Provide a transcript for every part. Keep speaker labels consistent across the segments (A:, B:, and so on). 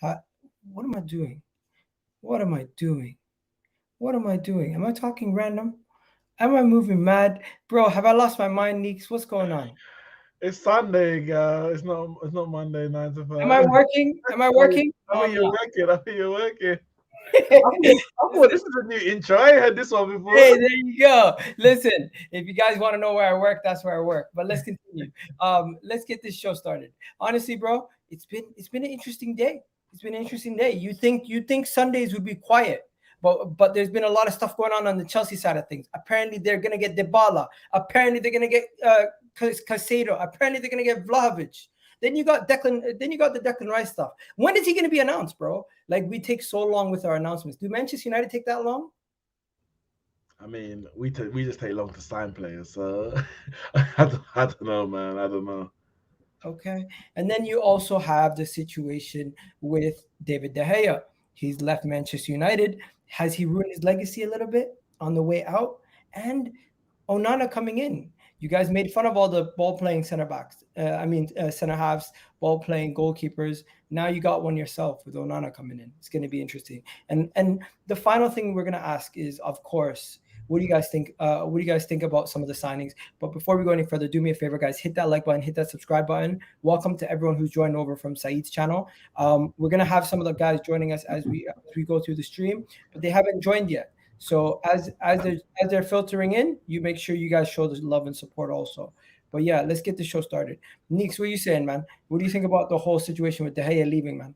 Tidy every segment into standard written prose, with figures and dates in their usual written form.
A: Uh, what am I doing? What am I doing? What am I doing? Am I talking random? Am I moving mad? Bro, have I lost my mind, Neeks? What's going on?
B: It's Sunday, girl. It's not Monday 9 to 5.
A: Am I working? Am I
B: I mean,
A: working?
B: I
A: No,
B: think
A: I'm
B: you're
A: not.
B: working. I think you're working. I thought this is a new intro. I ain't heard this one before.
A: Hey, there you go. Listen, if you guys want to know where I work, that's where I work. But let's continue. Let's get this show started. Honestly, bro, it's been an interesting day. It's been an interesting day. You think Sundays would be quiet, but there's been a lot of stuff going on the Chelsea side of things. Apparently, they're gonna get Dybala. Apparently, they're gonna get CAICEDO. Apparently, they're gonna get Vlahovic. Then you got Declan. Then you got the Declan Rice stuff. When is he gonna be announced, bro? Like we take so long with our announcements. Do Manchester United take that long?
B: I mean, we just take long to sign players, so I don't know, man. I don't know.
A: Okay. And then you also have the situation with David De Gea. He's left Manchester United. Has he ruined his legacy a little bit on the way out? And Onana coming in. You guys made fun of all the ball playing center backs. Center halves, ball playing goalkeepers. Now you got one yourself with Onana coming in. It's going to be interesting. And the final thing we're going to ask is, of course, what do you guys think? What do you guys think about some of the signings? But before we go any further, do me a favor, guys. Hit that like button, hit that subscribe button. Welcome to everyone who's joined over from Saeed's channel. We're gonna have some of the guys joining us as we go through the stream, but they haven't joined yet. So as they're filtering in, you make sure you guys show the love and support also. But yeah, let's get the show started. Neeks, what are you saying, man? What do you think about the whole situation with De Gea leaving, man?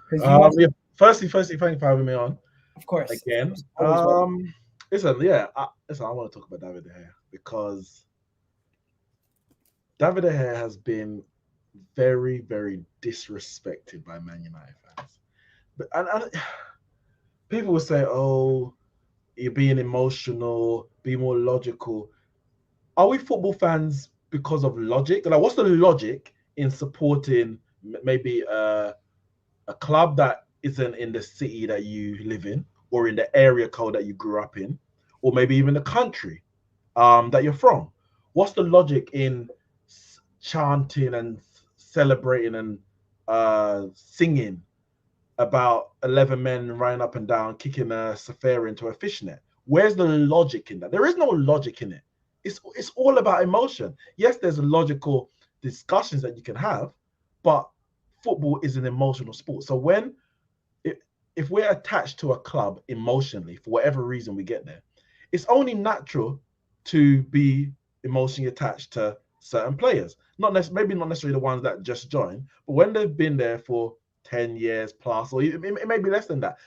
A: Because you want,
B: Yeah. Firstly, thank you for having me on
A: of
B: again.
A: course, always welcome.
B: Listen, yeah, I want to talk about David De Gea because David De Gea has been very, very disrespected by Man United fans. And people will say, "Oh, you're being emotional, be more logical." Are we football fans because of logic? Like, what's the logic in supporting maybe a club that isn't in the city that you live in, or in the area code that you grew up in, or maybe even the country that you're from? What's the logic in chanting and celebrating and singing about 11 men running up and down, kicking a safari into a fishnet? Where's the logic in that? There is no logic in it. It's all about emotion. Yes, there's logical discussions that you can have, but football is an emotional sport. So if we're attached to a club emotionally, for whatever reason we get there, it's only natural to be emotionally attached to certain players. Maybe not necessarily the ones that just joined, but when they've been there for 10 years plus, or it may be less than that.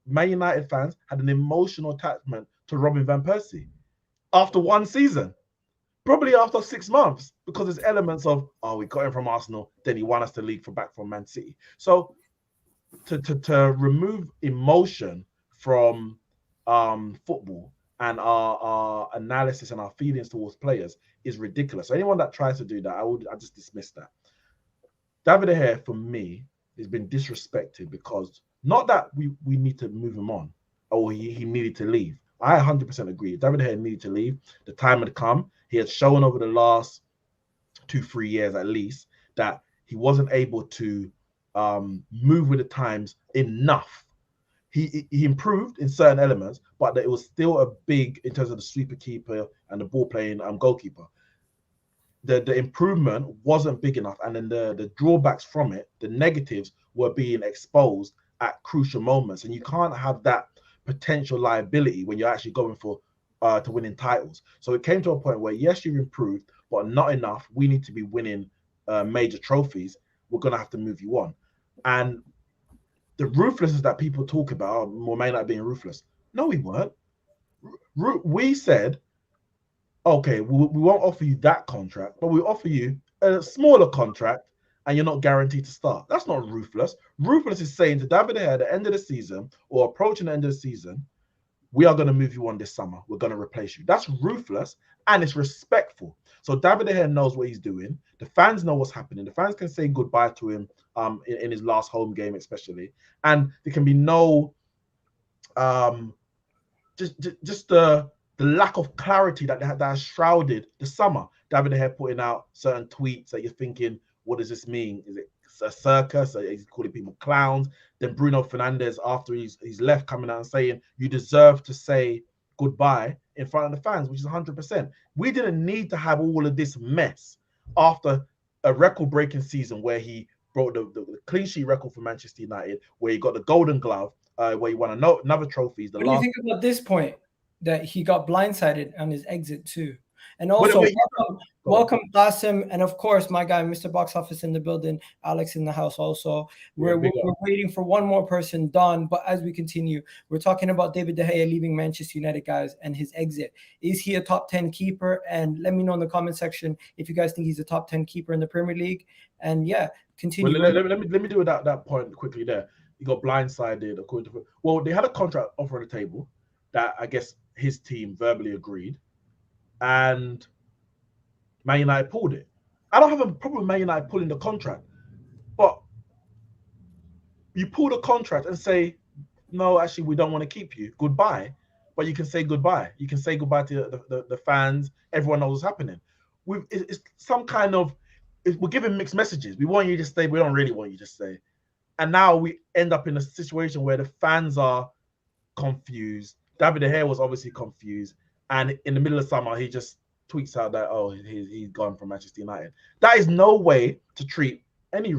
B: Man United fans had an emotional attachment to Robin Van Persie after one season, probably after 6 months, because there's elements of, oh, we got him from Arsenal, then he won us the league back from Man City. So to remove emotion from football and our analysis and our feelings towards players is ridiculous. So anyone that tries to do that, I just dismiss that. David De Gea, for me, has been disrespected because not that we need to move him on or he needed to leave. I 100% agree. David De Gea needed to leave. The time had come. He had shown over the last 2-3 years at least that he wasn't able to move with the times enough. He improved in certain elements, but that it was still a big in terms of the sweeper keeper and the ball playing goalkeeper. The improvement wasn't big enough, and then the drawbacks from it, the negatives, were being exposed at crucial moments, and you can't have that potential liability when you're actually going for to winning titles. So it came to a point where yes, you've improved, but not enough. We need to be winning major trophies. We're gonna have to move you on, and the ruthlessness that people talk about, or may not being ruthless. No, we weren't. We said, okay, we won't offer you that contract, but we offer you a smaller contract and you're not guaranteed to start. That's not ruthless. Ruthless is saying to David De Gea at the end of the season or approaching the end of the season, we are going to move you on this summer. We're going to replace you. That's ruthless and it's respectful. So David De Gea knows what he's doing. The fans know what's happening. The fans can say goodbye to him in his last home game, especially. And there can be no um, just the lack of clarity that has shrouded the summer. David De Gea putting out certain tweets that you're thinking, what does this mean? Is it a circus. He's calling people clowns. Then Bruno Fernandes, after he's left, coming out and saying, you deserve to say goodbye in front of the fans, which is 100%. We didn't need to have all of this mess after a record-breaking season where he broke the clean sheet record for Manchester United, where he got the Golden Glove, where he won another trophy.
A: What do you think about this point, that he got blindsided on his exit too? And also, welcome Qasim, and of course, my guy, Mr. Box Office in the building, Alex in the house also. We're waiting for one more person, Don, but as we continue, we're talking about David De Gea leaving Manchester United, guys, and his exit. Is he a top 10 keeper? And let me know in the comment section if you guys think he's a top 10 keeper in the Premier League. And yeah, continue.
B: Well, let me do that point quickly there. He got blindsided, according to... Well, they had a contract offer on the table that I guess his team verbally agreed, and Man United pulled it. I don't have a problem with Man United pulling the contract, but you pull the contract and say, no, actually, we don't want to keep you. Goodbye. But you can say goodbye. You can say goodbye to the fans. Everyone knows what's happening. It's some kind of... We're giving mixed messages. We want you to stay. We don't really want you to stay. And now we end up in a situation where the fans are confused. David De Gea was obviously confused. And in the middle of summer, he just tweets out that, oh, he's gone from Manchester United. That is no way to treat any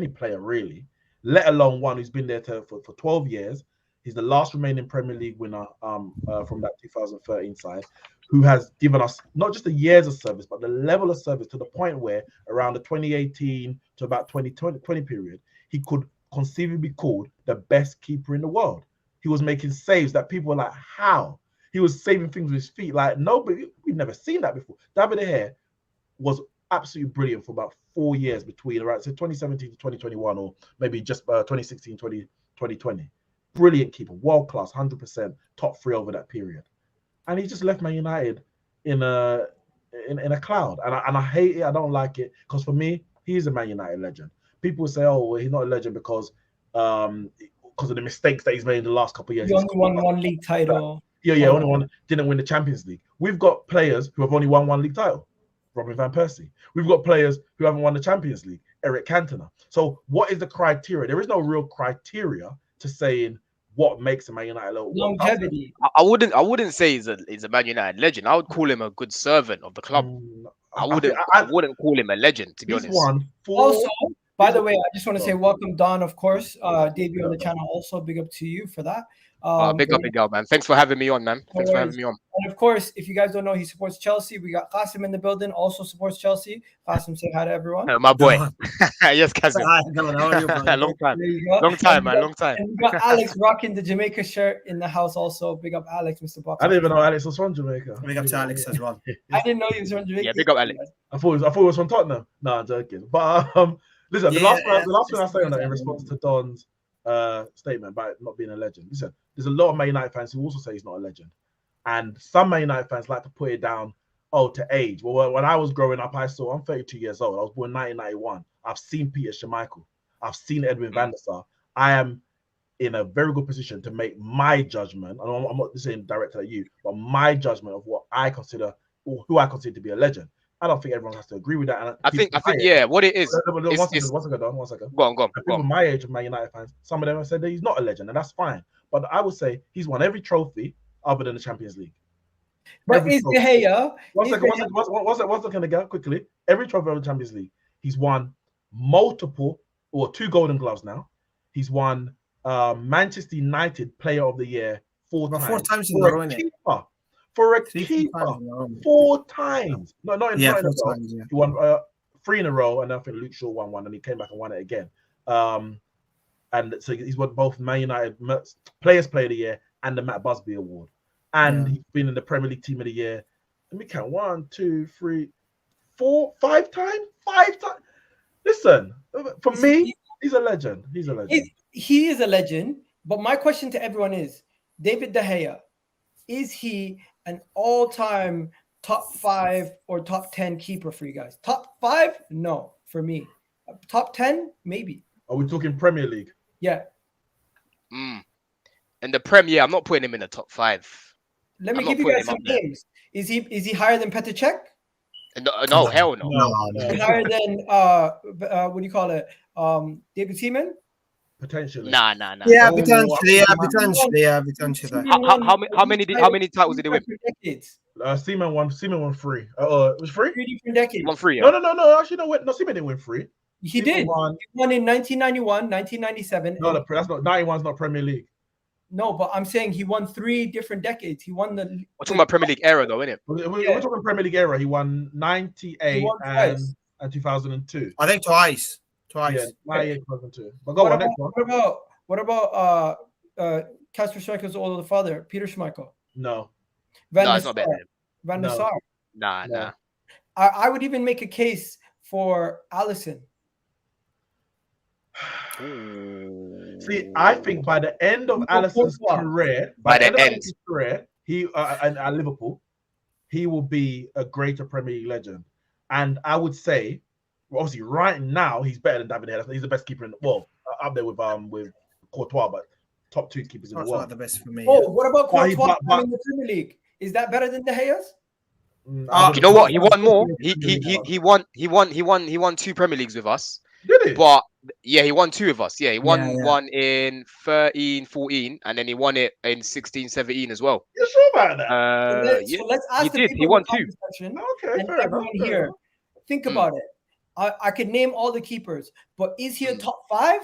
B: player, really, let alone one who's been there for 12 years. He's the last remaining Premier League winner from that 2013 side, who has given us not just the years of service, but the level of service to the point where around the 2018 to about 2020 period, he could conceivably be called the best keeper in the world. He was making saves that people were like, how? He was saving things with his feet. Like, nobody, we've never seen that before. David De Gea was absolutely brilliant for about 4 years between, right? So 2017 to 2021, or maybe just 2016, 2020. Brilliant keeper, world class, 100%, top 3 over that period. And he just left Man United in a cloud. And I hate it. I don't like it. Because for me, he's a Man United legend. People say, oh, well, he's not a legend because of the mistakes that he's made in the last couple of years.
A: He only won one league title.
B: Yeah, only one. Didn't win the Champions League. We've got players who have only won one league title. Robin van Persie. We've got players who haven't won the Champions League. Eric Cantona. So what is the criteria? There is no real criteria to saying what makes a Man United
A: longevity.
C: I wouldn't say he's a Man United legend. I would call him a good servant of the club. I wouldn't call him a legend, to be honest.
A: Also, by the way, I just want to say welcome, Don, of course. Debut on the channel also. Big up to you for that.
C: Big up, man. Thanks for having me on, man. Thanks for having me on.
A: And of course, if you guys don't know, he supports Chelsea. We got Qasim in the building, also supports Chelsea. Qasim, say hi to everyone.
C: My boy. Yes, Qasim.
D: Hi, how are you,
C: long time, man. Long time.
A: And we got Alex rocking the Jamaica shirt in the house also. Big up Alex, Mr. Box.
B: I didn't even know Alex was from Jamaica.
D: Big up to Alex as well.
A: I didn't know he was from Jamaica.
C: Yeah, big up Alex.
B: I thought it was from Tottenham. No, I'm joking. But listen, the last thing I say on that in response to Don's statement about not being a legend. Listen, there's a lot of Man United fans who also say he's not a legend. And some Man United fans like to put it down, to age. Well, when I was growing up, I'm 32 years old. I was born in 1991. I've seen Peter Schmeichel. I've seen Edwin van der Sar. I am in a very good position to make my judgment. And I'm not saying directed at you, but my judgment of what I consider, or who I consider to be a legend. I don't think everyone has to agree with that. And
C: I think, yeah, what it is.
B: One second. Go on. People my age of Man United fans, some of them have said that he's not a legend, and that's fine. But I would say he's won every trophy other than the Champions League.
A: But is De Gea?
B: One second again, quickly. Every trophy of the Champions League. He's won multiple, or 2 Golden Gloves now. He's won Manchester United Player of the Year 4 times.
D: 4 times in a row, innit?
B: For a keeper, 4 times. No, not in 4 times. Yeah. He won 3 in a row, and I think Luke Shaw won one, and he came back and won it again. And so he's won both Man United Players Player of the Year and the Matt Busby Award. And he's been in the Premier League Team of the Year. Let me count. 1, 2, 3, 4, 5 times? 5 times. Listen, for me, he's a legend. He's a legend.
A: He is a legend. But my question to everyone is, David De Gea, is he an all-time top 5 or top 10 keeper for you guys? Top 5? No, for me. Top 10? Maybe.
B: Are we talking Premier League?
A: Yeah.
C: In the Premier, I'm not putting him in the top 5.
A: Let me give you guys some names. Is he higher than Petr Cech?
C: No, hell no.
A: Is he higher than what do you call it? David Seaman?
B: Potentially.
C: Nah.
D: Yeah,
B: Oh,
D: potentially.
C: How many titles did he win?
A: Decades.
B: Seaman won 3. It was 3?
A: 3 different decades.
C: He won 3.
B: No. Actually, no. Seaman didn't win 3.
A: He did. He won in 1991, 1997.
B: No, that's not 91's not Premier League.
A: No, but I'm saying he won 3 different decades. He won the.
C: We're talking about Premier League era, though, isn't it?
B: We're talking Premier League era. He won 98 and 2002.
D: I think twice.
B: Yeah, 98, 2002. But go on, next one.
A: What about Kasper Schmeichel's older father, Peter Schmeichel?
B: No.
A: Van
C: it's not better.
A: Van der Sar.
C: Nah.
A: I would even make a case for Alisson.
B: See, I think by the end of Alisson's career, he at Liverpool, he will be a greater Premier League legend. And I would say, obviously, right now he's better than David Gea. He's the best keeper in the world, up there with Courtois, but top 2 keepers in the world.
D: Not the best for me.
A: Oh, what about Courtois in the Premier League? Is that better than De Gea's?
C: You know what? He won more. He won 2 Premier Leagues with us.
B: Did he?
C: But yeah, he won 2 with us. Yeah, he won one in 13, 14, and then he won it in 16, 17 as well.
B: You're sure about that?
A: So let's ask
C: he did. He won 2.
B: Okay,
A: and everyone here, think about it. I could name all the keepers, but is he a top 5?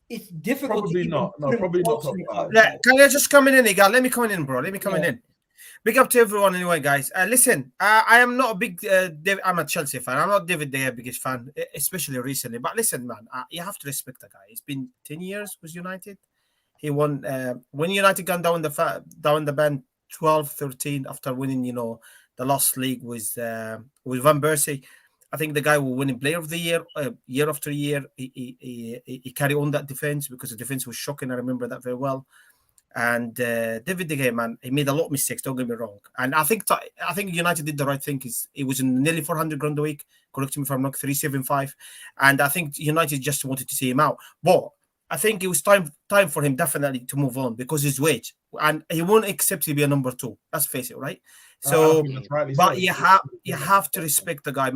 A: It's difficult.
B: Probably not. No, probably not top 5.
D: Can I just come in, Igal? Let me come in, bro. Let me come in. Big up to everyone anyway, guys. Listen, I am not a big I'm a Chelsea fan. I'm not David De Gea biggest fan, especially recently. But listen, man, you have to respect the guy. It's been 10 years with United. He won when United gone down the band 12-13 after winning, the last league with Van Persie. I think the guy will win Player of the Year year after year. He carried on that defense because the defense was shocking. I remember that very well. And David De Gea, man, he made a lot of mistakes. Don't get me wrong. And I think United did the right thing. It was in nearly 400 grand a week. Correct me if I'm wrong. 375, and I think United just wanted to see him out. But I think it was time for him definitely to move on because his wage, and he won't accept to be a number 2. Let's face it, right? So, but you have to respect the guy,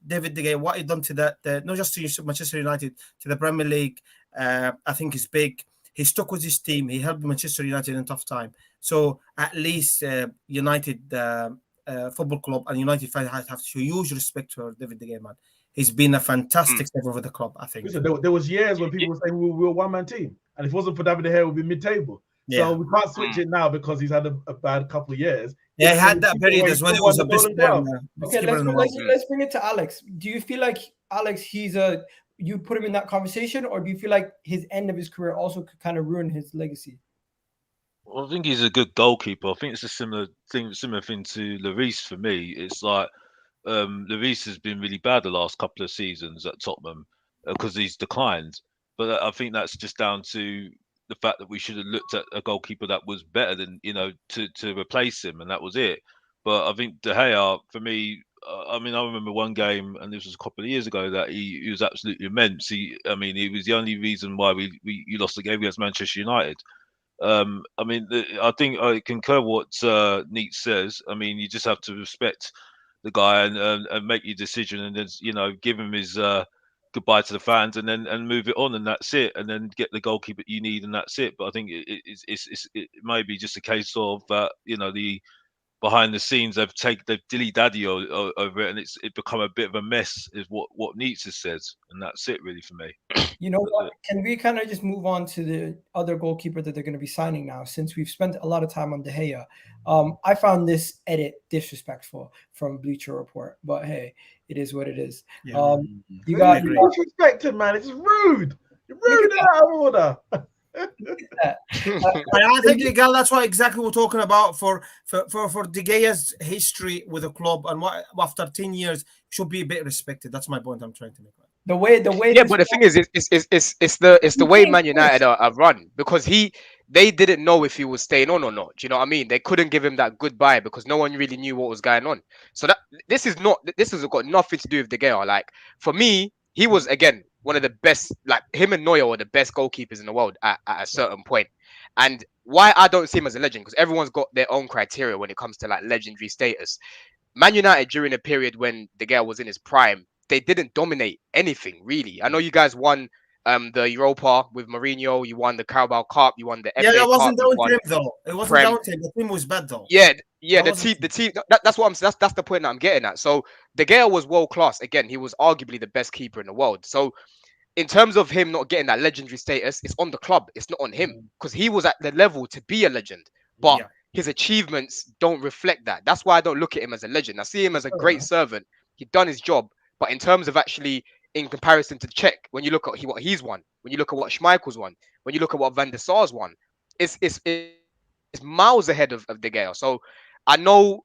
D: David De Gea. What he done to that, not just to Manchester United, to the Premier League, I think is big. He stuck with his team. He helped Manchester United in a tough time. So at least United Football Club and United fans have huge respect for David De Gea, man. He's been a fantastic step over the club, I think.
B: Listen, there was years when people were saying we were a one-man team. And if it wasn't for David De Gea, we'd be mid-table. Yeah. So we can't switch it now because he's had a bad couple of years.
D: Yeah, he had that period as well. It was a best player.
A: Okay, let's bring it to Alex. Do you feel like Alex, you put him in that conversation, or do you feel like his end of his career also could kind of ruin his legacy?
E: Well, I think he's a good goalkeeper. I think it's a similar thing to Lloris for me. It's like Lloris has been really bad the last couple of seasons at Tottenham because he's declined. But I think that's just down to the fact that we should have looked at a goalkeeper that was better than, to replace him, and that was it. But I think De Gea, for me, I remember one game, and this was a couple of years ago, that he was absolutely immense. He was the only reason why you lost the game against Manchester United. I think I concur what Neat says. You just have to respect the guy and make your decision, and then give him his goodbye to the fans, and move it on, and that's it. And then get the goalkeeper you need, and that's it. But I think it may be just a case of the behind the scenes they've dilly daddy over it, and it's become a bit of a mess, is what Nietzsche says, and that's it really for me.
A: You know what? Can we kind of just move on to the other goalkeeper that they're going to be signing now, since we've spent a lot of time on De Gea? I found this edit disrespectful from Bleacher Report, but hey, it is what it is.
B: Yeah. You got disrespected, man. It's rude. You're rude and out of order.
D: I think Miguel, that's what exactly we're talking about for De Gea's history with the club, and what after 10 years should be a bit respected. That's my point I'm trying to make.
A: The way.
C: Yeah, but the thing is, it's the way Man United are run, because they didn't know if he was staying on or not. Do you know what I mean? They couldn't give him that goodbye because no one really knew what was going on. So this has got nothing to do with De Gea. Like, for me, he was, again, one of the best. Like, him and Neuer were the best goalkeepers in the world at a certain point. And why I don't see him as a legend, because everyone's got their own criteria when it comes to like legendary status. Man United, during a period when De Gea was in his prime, they didn't dominate anything really. I know you guys won the Europa with Mourinho, you won the Carabao Cup, you won the
D: Yeah,
C: FA
D: that
C: Cup,
D: wasn't
C: you
D: down to
C: won
D: him though. It wasn't
C: Prem.
D: down to him. The team was bad though.
C: Yeah,
D: That
C: the
D: wasn't
C: team. That's what that's the point that I'm getting at. So De Gea was world class. Again, he was arguably the best keeper in the world. So in terms of him not getting that legendary status, it's on the club. It's not on him because he was at the level to be a legend, but
D: Yeah.
C: his achievements don't reflect that. That's why I don't look at him as a legend. I see him as a great servant. He done his job, but in terms of actually in comparison to Czech, when you look at what he's won, when you look at what Schmeichel's won, when you look at what Van der Sar's won, it's miles ahead of De Gea. So I know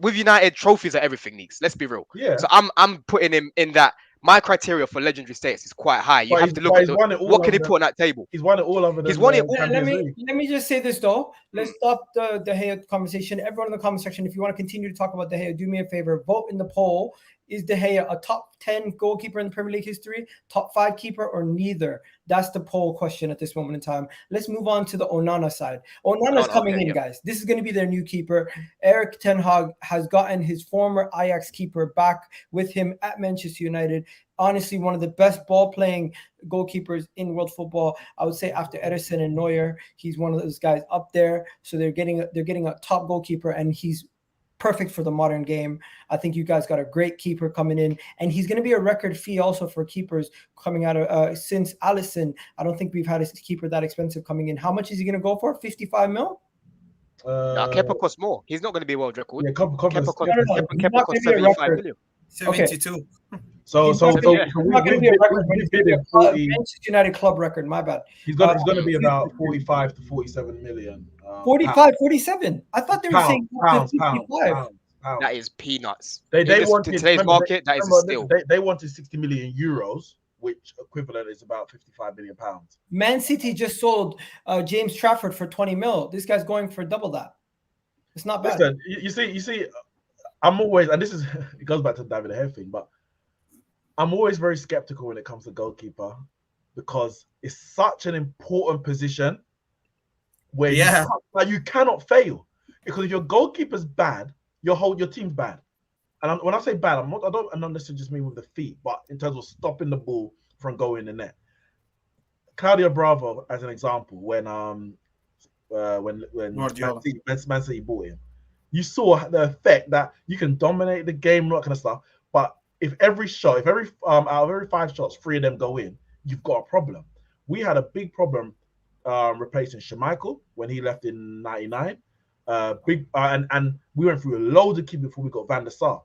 C: with United, trophies are everything, Neeks. Let's be real.
B: Yeah.
C: So I'm putting him in that. My criteria for legendary status is quite high. You
B: But
C: have to look at
B: he's won it all
C: what can he
B: other
C: put on that table.
B: He's won it all other than
C: He's won it.
A: Let
B: Champions
A: me
B: League.
A: let me just say this though. Let's stop the De Gea conversation. Everyone in the comment section, if you want to continue to talk about De Gea, do me a favor. Vote in the poll. Is De Gea a top 10 goalkeeper in the Premier League history, top 5 keeper, or neither? That's the poll question at this moment in time. Let's move on to the Onana side. Onana's coming in, guys. This is going to be their new keeper. Erik ten Hag has gotten his former Ajax keeper back with him at Manchester United. Honestly, one of the best ball-playing goalkeepers in world football. I would say after Ederson and Neuer, he's one of those guys up there. So they're getting a top goalkeeper, and he's perfect for the modern game. I think you guys got a great keeper coming in, and he's going to be a record fee also for keepers coming out of since Alisson. I don't think we've had a keeper that expensive coming in. How much is he going to go for? 55 mil?
C: No, Kepa costs more. He's not going to be world record.
B: Yeah,
C: Kepa
B: Kepa's-
C: costs 75 million.
D: 72.
B: So
A: He's not
C: yeah.
A: going to be a record, but
B: we
A: he's
B: bid
A: going
B: him
A: to be a
B: 40.
A: Manchester United club record. My bad.
B: He's going to be about 45 to 47 million.
A: 45, 47. I thought they were saying
B: pounds.
A: 55.
C: That is peanuts.
B: They
C: In
B: wanted
C: today's
B: remember,
C: market, that is a steal.
B: They wanted 60 million euros, which equivalent is about 55 million pounds.
A: Man City just sold James Trafford for 20 mil. This guy's going for double that. It's not bad.
B: Listen, you see, I'm always, and this is it goes back to the David De Gea thing, but I'm always very skeptical when it comes to goalkeeper because it's such an important position where you cannot fail. Because if your goalkeeper's bad, your team's bad. And when I say bad, I'm not necessarily just mean with the feet, but in terms of stopping the ball from going in the net. Claudio Bravo, as an example, when Man City bought him, you saw the effect that you can dominate the game, all that kind of stuff. But if every out of every 5 shots, 3 of them go in, you've got a problem. We had a big problem replacing Schmeichel when he left in '99. And we went through a load of keepers before we got Van der Sar.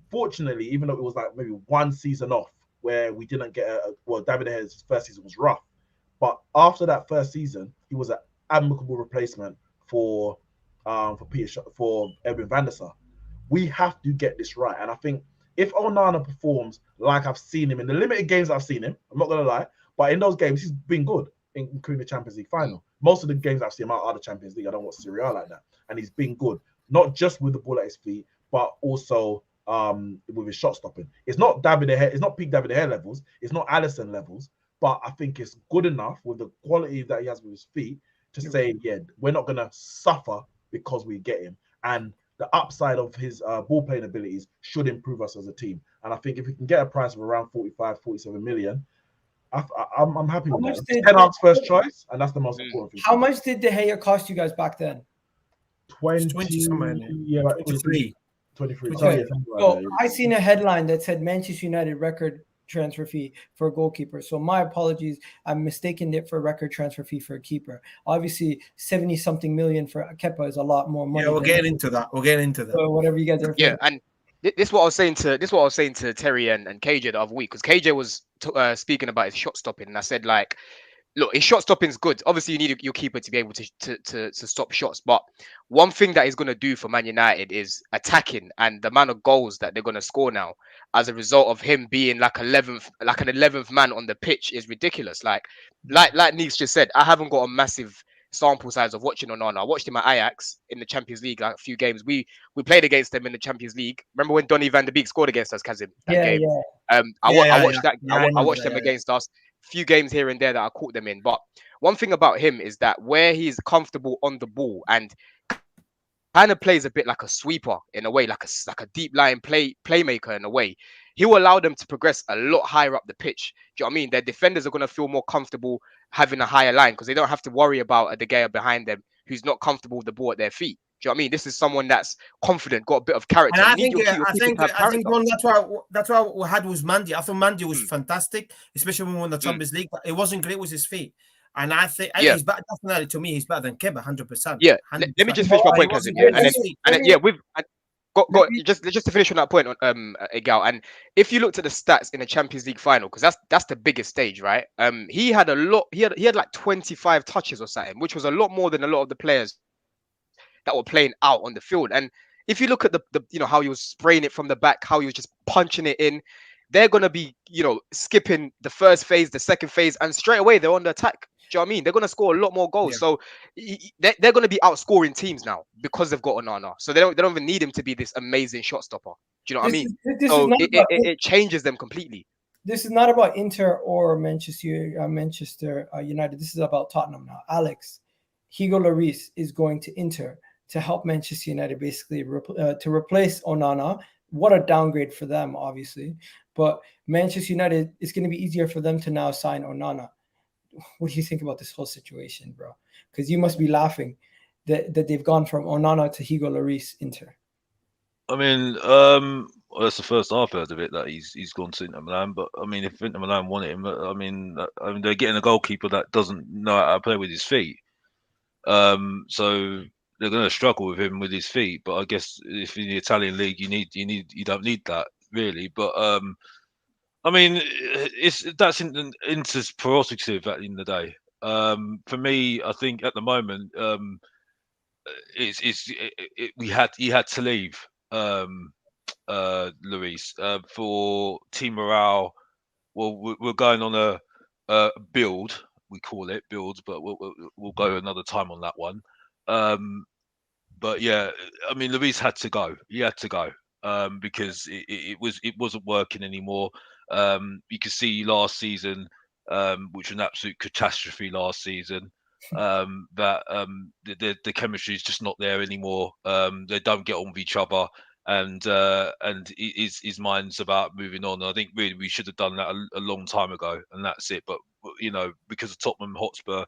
B: Fortunately, even though it was like maybe 1 season off where we didn't get David De Gea's first season was rough, but after that first season, he was an amicable replacement for Edwin van der Sar. We have to get this right, and I think if Onana performs like I've seen him in the limited games I've seen him, I'm not gonna lie, but in those games he's been good, including the Champions League final. Most of the games I've seen him out are the Champions League. I don't watch Serie A like that, and he's been good, not just with the ball at his feet, but also with his shot stopping. It's not David De Gea, it's not peak David De Gea levels, it's not Alisson levels, but I think it's good enough with the quality that he has with his feet to say, yeah, we're not gonna suffer because we get him, and the upside of his ball playing abilities should improve us as a team. And I think if we can get a price of around 45, 47 million, I'm happy with that. It's Ten Hag's first choice, and that's the most important thing.
A: How much did De Gea cost you guys back then?
B: 20
D: somewhere,
B: yeah, like
D: 23.
B: 23.
A: Okay. So
B: Like
A: I seen a headline that said Manchester United record transfer fee for a goalkeeper. So my apologies. I'm mistaking it for a record transfer fee for a keeper. Obviously, 70-something million for Kepa is a lot more money.
D: Yeah, we'll get into that.
A: So whatever you guys are.
C: Yeah, and this is what I was saying to Terry and KJ the other week, because KJ was speaking about his shot stopping, and I said, like, look, his shot stopping is good. Obviously, you need your keeper to be able to stop shots. But one thing that he's going to do for Man United is attacking, and the amount of goals that they're going to score now as a result of him being like an 11th man on the pitch is ridiculous. Like Neeks just said, I haven't got a massive sample size of watching Onana. I watched him at Ajax in the Champions League, like a few games. We played against them in the Champions League. Remember when Donny van der Beek scored against us, Kazim? That game. I watched that. I watched them against us. Few games here and there that I caught them in. But one thing about him is that where he's comfortable on the ball and kind of plays a bit like a sweeper in a way, like a deep line playmaker in a way. he will allow them to progress a lot higher up the pitch. Do you know what I mean? Their defenders are going to feel more comfortable having a higher line because they don't have to worry about a De Gea behind them who's not comfortable with the ball at their feet. Do you know what I mean? This is someone that's confident, got a bit of character.
D: And
C: You
D: I
C: need
D: think,
C: your keeper to have character.
D: one, that's why we had was Mandy. I thought Mandy was fantastic, especially when we won the Champions League. But it wasn't great with his feet. And I think he's better. Definitely, to me, he's better than Keba, 100%.
C: Yeah. Let me just finish my point, Kazim. Just to finish on that point on Egal, and if you looked at the stats in the Champions League final, because that's the biggest stage, right? He had a lot. He had like 25 touches or something, which was a lot more than a lot of the players that were playing out on the field. And if you look at the how he was spraying it from the back, how he was just punching it in, they're gonna be skipping the first phase, the second phase, and straight away they're on the attack. Do you know what I mean? They're going to score a lot more goals. Yeah. So they're going to be outscoring teams now because they've got Onana. So they don't even need him to be this amazing shot stopper. Do you know what I mean? So it changes them completely.
A: This is not about Inter or Manchester United. This is about Tottenham now. Alex, Hugo Lloris is going to Inter to help Manchester United basically to replace Onana. What a downgrade for them, obviously. But Manchester United, it's going to be easier for them to now sign Onana. What do you think about this whole situation, bro? Because you must be laughing that they've gone from Onana to Hugo Lloris Inter.
E: I mean, that's the first I've heard of it, that he's gone to Inter Milan. But I mean, if Inter Milan wanted him, I mean, they're getting a goalkeeper that doesn't know how to play with his feet. So they're going to struggle with him with his feet. But I guess if in the Italian league, you don't need that really. But I mean, that's Inter's prerogative at the end of the day. For me, I think at the moment, he had to leave Lloris for team morale. Well, we're going on a build. We call it builds, but we'll go another time on that one. But yeah, I mean, Lloris had to go. He had to go because it wasn't working anymore. You could see last season, which was an absolute catastrophe last season, that the chemistry is just not there anymore. They don't get on with each other, and his mind's about moving on. I think really we should have done that a long time ago, and that's it. But because of Tottenham Hotspur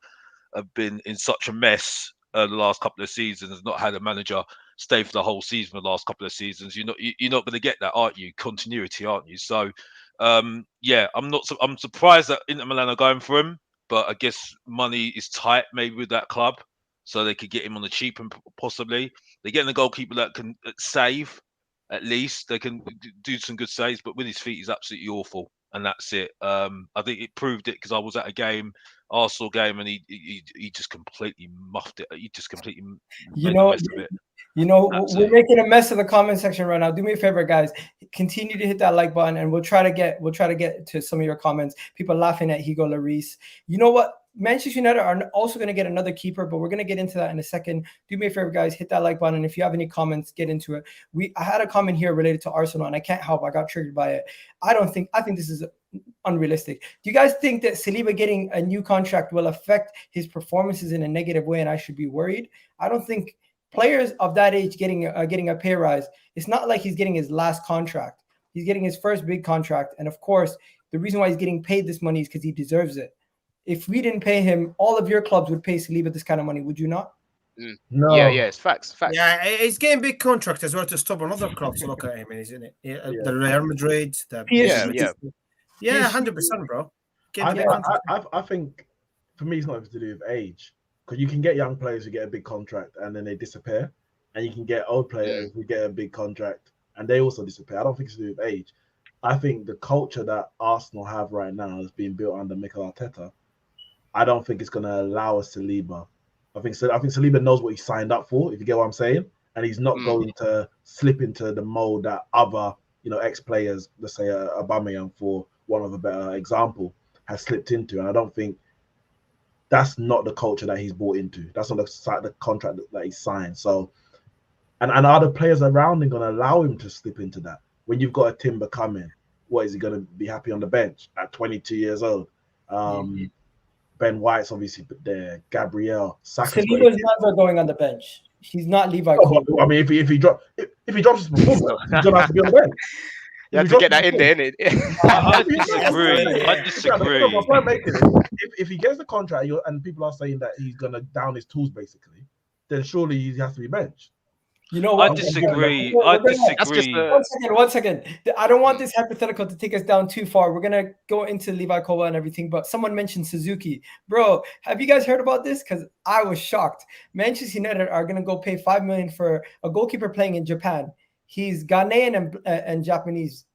E: have been in such a mess the last couple of seasons, not had a manager stay for the whole season for the last couple of seasons, you're not going to get that, aren't you? Continuity, aren't you? So I'm surprised that Inter Milan are going for him, but I guess money is tight maybe with that club, so they could get him on the cheap and possibly they're getting a goalkeeper that can save. At least they can do some good saves, but with his feet he's absolutely awful, and that's it. I think it proved it because I was at a Arsenal game, and he just completely muffed it. He just completely made the mess of it.
A: We're making a mess of the comment section right now. Do me a favor, guys. Continue to hit that like button, and we'll try to get to some of your comments. People laughing at Hugo Lloris. You know what? Manchester United are also going to get another keeper, but we're going to get into that in a second. Do me a favor, guys. Hit that like button. If you have any comments, get into it. I had a comment here related to Arsenal, and I can't help. I got triggered by it. I think this is unrealistic. Do you guys think that Saliba getting a new contract will affect his performances in a negative way, and I should be worried? I don't think players of that age getting a pay rise, it's not like he's getting his last contract. He's getting his first big contract. And of course, the reason why he's getting paid this money is because he deserves it. If we didn't pay him, all of your clubs would pay Saliba this kind of money, would you not?
C: No. Yeah, it's facts.
D: Yeah, he's getting big contract as well to stop another clubs to look at him, isn't it? The Real Madrid, the
A: PSG.
D: Yeah, 100%, bro.
B: I think for me, it's not even to do with age. Because you can get young players who get a big contract and then they disappear, and you can get old players who get a big contract and they also disappear. I don't think it's to do with age. I think the culture that Arsenal have right now is being built under Mikel Arteta. I don't think it's going to allow a Saliba. I think Saliba knows what he signed up for, if you get what I'm saying, and he's not going to slip into the mold that other ex-players, let's say Aubameyang for one of a better example, has slipped into. And I don't think that's not the culture that he's bought into. That's not the contract that he signed. So, and are the players around him going to allow him to slip into that? When you've got a Timber coming, what is he going to be happy on the bench at 22 years old? Ben White's obviously there. Gabriel, Saka's
A: Saliba's never going on the bench. He's not Levi Colwill.
B: I mean, if he drops his performance, he's going to have to be on the bench.
C: You have to get that in there, innit?
E: I disagree. I disagree.
B: The point I'm making is, if he gets the contract and people are saying that he's gonna down his tools basically, then surely he has to be benched.
A: You know what?
E: I disagree.
C: That's just
A: One second. I don't want this hypothetical to take us down too far. We're gonna go into Levi Colwill and everything, but someone mentioned Suzuki. Bro, have you guys heard about this? Because I was shocked. Manchester United are gonna go pay $5 million for a goalkeeper playing in Japan. He's Ghanaian and Japanese.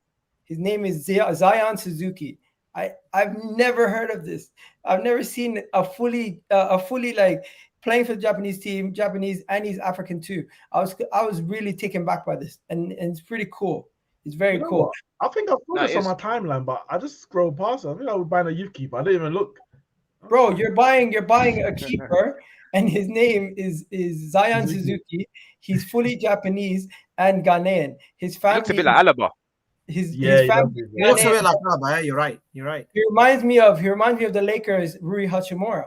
A: His name is Zion Suzuki. I've never heard of this. I've never seen a fully like playing for the Japanese team, Japanese, and he's African too. I was really taken back by this, and it's pretty cool. It's very cool.
B: What? I think I saw this on my timeline, but I just scrolled past it. I think I was buying a youth keeper. I didn't even look.
A: Bro, you're buying a keeper, and his name is Zion Suzuki. He's fully Japanese and Ghanaian. His family
C: looks a bit like Alaba.
A: His family.
D: He looks a bit like Alaba. You're right. You're right.
A: He reminds me of the Lakers' Rui Hachimura.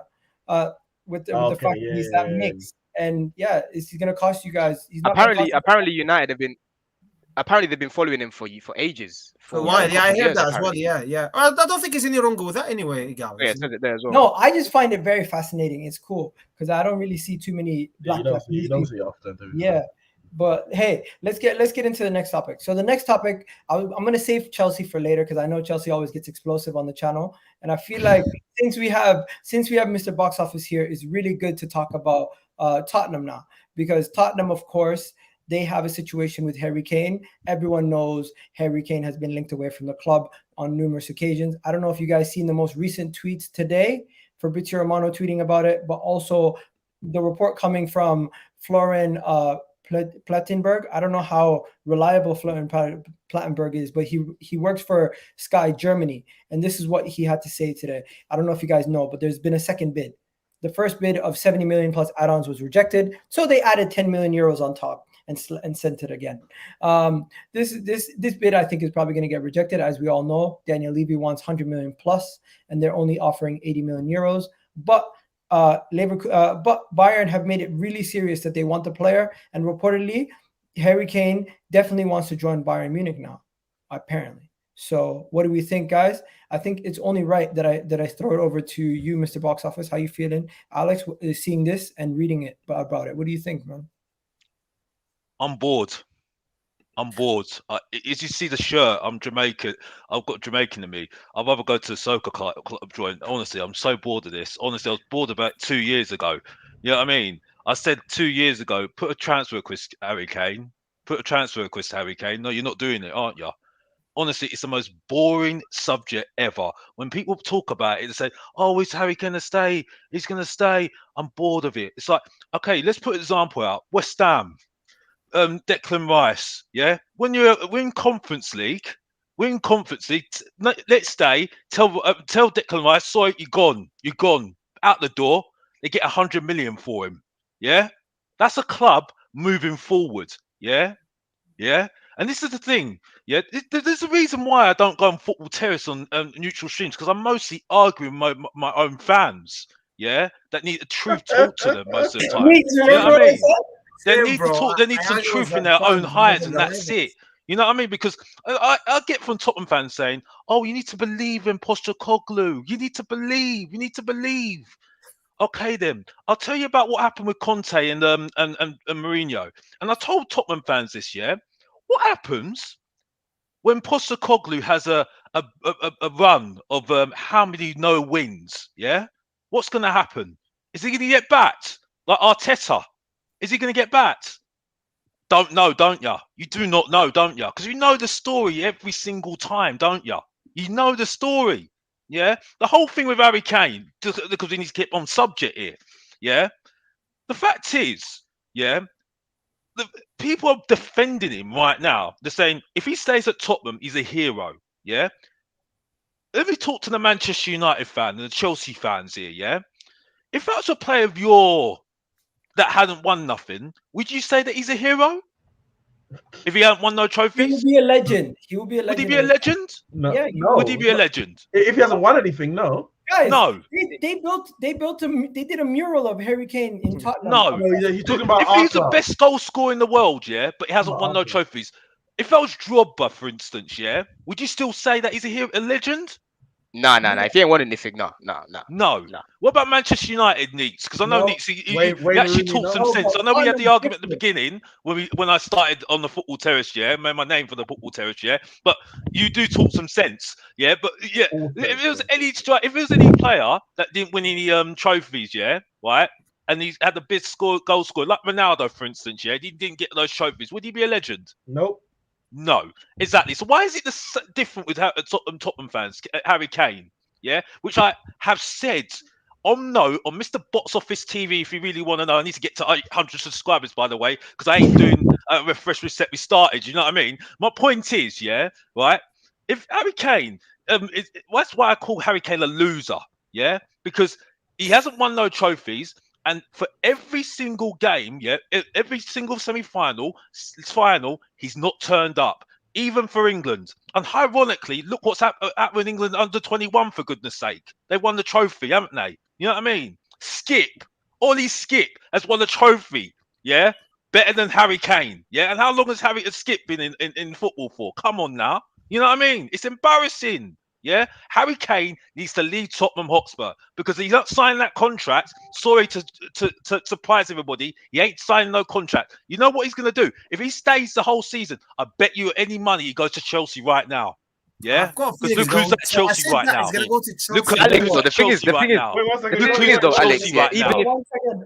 A: With the fact that he's that mix, and is he gonna cost you guys? He's not
C: apparently United have been they've been following him for ages.
D: For a while, I heard that as well. Yeah. I don't think there's any wrong with that anyway, Gal.
C: Yeah, it says it there as well.
A: No, I just find it very fascinating. It's cool because I don't really see too many black.
B: You don't see it often, do you?
A: Yeah. But hey, let's get into the next topic. So the next topic, I'm going to save Chelsea for later because I know Chelsea always gets explosive on the channel, and I feel like since we have Mr. Box Office here, it's really good to talk about Tottenham now, because Tottenham, of course, they have a situation with Harry Kane. Everyone knows Harry Kane has been linked away from the club on numerous occasions. I don't know if you guys seen the most recent tweets today, Fabrizio Romano tweeting about it, but also the report coming from Florian Plettenberg. I don't know how reliable Florian Plettenberg is, but he works for Sky Germany, and this is what he had to say today. I don't know if you guys know, but there's been a second bid. The first bid of 70 million plus add-ons was rejected, so they added 10 million euros on top and sent it again. This bid, I think, is probably going to get rejected. As we all know, Daniel Levy wants 100 million plus, and they're only offering 80 million euros. But Bayern have made it really serious that they want the player, and reportedly Harry Kane definitely wants to join Bayern Munich now, apparently. So what do we think, guys? I think it's only right that I throw it over to you, Mr. Box Office. How you feeling? Alex is seeing this and reading it about it. What do you think, man?
E: I'm bored. As you see the shirt, I'm Jamaican. I've got Jamaican in me. I'd rather go to the soccer club joint. Honestly, I'm so bored of this. Honestly, I was bored about 2 years ago. You know what I mean? I said 2 years ago, put a transfer request, Harry Kane. No, you're not doing it, aren't you? Honestly, it's the most boring subject ever. When people talk about it, they say, "Oh, is Harry going to stay? He's going to stay." I'm bored of it. It's like, okay, let's put an example out. West Ham. Declan Rice, yeah. When we're in Conference League, let's stay. Tell Declan Rice, sorry, you're gone, out the door. They get 100 million for him, yeah. That's a club moving forward, yeah. And this is the thing, yeah. There's a reason why I don't go on Football Terrace on neutral streams, because I'm mostly arguing with my own fans, yeah, that need the truth talk to them most of the time. You know what I mean? They need to talk. They need some truth in their own hides, and that's it. You know what I mean? Because I get from Tottenham fans saying, "Oh, you need to believe in Postecoglou. You need to believe. You need to believe." Okay, then I'll tell you about what happened with Conte and Mourinho. And I told Tottenham fans this year, what happens when Postecoglou has a run of how many no wins? Yeah, what's going to happen? Is he going to get backed like Arteta? Is he going to get backed? Don't know, don't you? You do not know, don't you? Because you know the story every single time, don't you? You know the story, yeah? The whole thing with Harry Kane, because we need to keep on subject here, yeah? The fact is, yeah, the people are defending him right now. They're saying, if he stays at Tottenham, he's a hero, yeah? Let me talk to the Manchester United fan and the Chelsea fans here, yeah? If that's a player of that hadn't won nothing, would you say that he's a hero? If he hadn't won no trophies?
A: He would be a legend.
E: Would he be a legend?
B: No.
A: Yeah,
E: Would he be a legend?
B: If he hasn't won anything, no.
A: Guys,
E: no.
A: They did a mural of Harry Kane in Tottenham.
E: No.
B: You're talking about
E: if he's the best goal scorer in the world, yeah, but he hasn't won no trophies, If that was Drogba, for instance, yeah, would you still say that he's a legend?
C: Nah. If he ain't won anything, no.
E: No. What about Manchester United, Neeks? Because I know
B: No.
E: Neeks, he
B: Wayne
E: actually
B: Rooney,
E: talked
B: no.
E: some
A: No,
E: sense.
A: but
E: I know we had the
A: Tottenham's
E: argument at the
A: different.
E: beginning when I started on the football terrace, yeah, made my name for the football terrace, yeah. But you do talk some sense, yeah. But yeah,
B: Also,
E: if there was any player that didn't win any trophies, yeah, right, and he's had the best goal scorer, like Ronaldo, for instance, yeah, he didn't get those trophies, would he be a legend?
B: nope.
E: No, exactly. So why is it different with Tottenham fans, Harry Kane? Yeah, which I have said on Mr. Box Office TV. If you really want to know, I need to get to 800 subscribers, by the way, because I ain't doing refresh reset. We started. You know what I mean? My point is, yeah, right. If Harry Kane, that's why I call Harry Kane a loser. Yeah, because he hasn't won no trophies. And for every single game, yeah, every single semi-final, final, he's not turned up, even for England. And ironically, look what's happened with England under 21, for goodness sake. They won the trophy, haven't they? You know what I mean? Ollie Skip has won a trophy, yeah? Better than Harry Kane, yeah? And how long has Skip been in football for? Come on now. You know what I mean? It's embarrassing. Yeah, Harry Kane needs to leave Tottenham Hotspur because he's not signing that contract. Sorry to surprise everybody, he ain't signing no contract. You know what he's going to do? If he stays the whole season, I bet you any money he goes to Chelsea right now. Yeah,
D: I've got a
E: because
D: feeling
E: look who's at
D: so I
E: Chelsea
D: said
E: right
D: that
E: now.
D: he's gonna go to Chelsea.
E: Look who's
C: Alex,
E: at
C: the thing is,
E: Chelsea right now.
B: Wait, one second.
E: Look
C: the thing
E: who's
C: is though,
E: at
C: Alex,
E: Chelsea
C: yeah,
E: right
C: even
E: now.
C: if,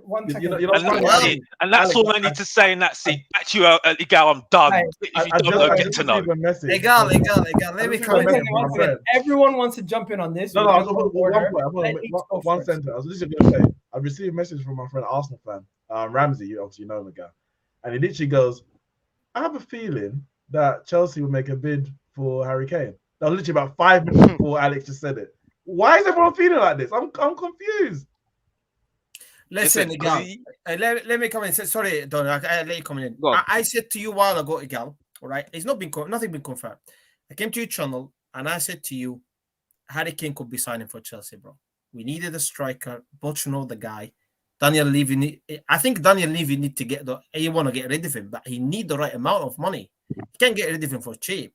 A: One second.
B: You know
E: And
B: what?
E: that's it. And that's all I need to say in that seat. Back to you, Ligal. I'm done.
A: Right.
E: If you
B: I
E: don't know,
B: just
E: get to know.
B: received a message.
D: Egal. Let me
B: received a
D: comment.
B: message from my
A: One second.
B: friend.
A: Everyone wants to jump in on this.
B: No,
A: We're
B: I
A: gonna
B: was
A: go in
B: one
A: order.
B: point.
A: Let each go
B: One
A: first.
B: sentence. I was literally going to say, I received a message from my friend, Arsenal fan, Ramsey. You obviously know the guy, and he literally goes, "I have a feeling that Chelsea will make a bid for Harry Kane." That was literally about 5 minutes before Alex just said it. Why is everyone feeling like this? I'm confused.
D: Listen, Egal.
C: he-
D: Let me come in. Sorry, Don. I let you come in.
C: Go on.
D: I said to you a while ago, Egal. All right, it's nothing been confirmed. I came to your channel and I said to you, Harry Kane could be signing for Chelsea, bro. We needed a striker, but you know the guy. Daniel Levy. I think Daniel Levy need to get you want to get rid of him, but he need the right amount of money. You can't get rid of him for cheap.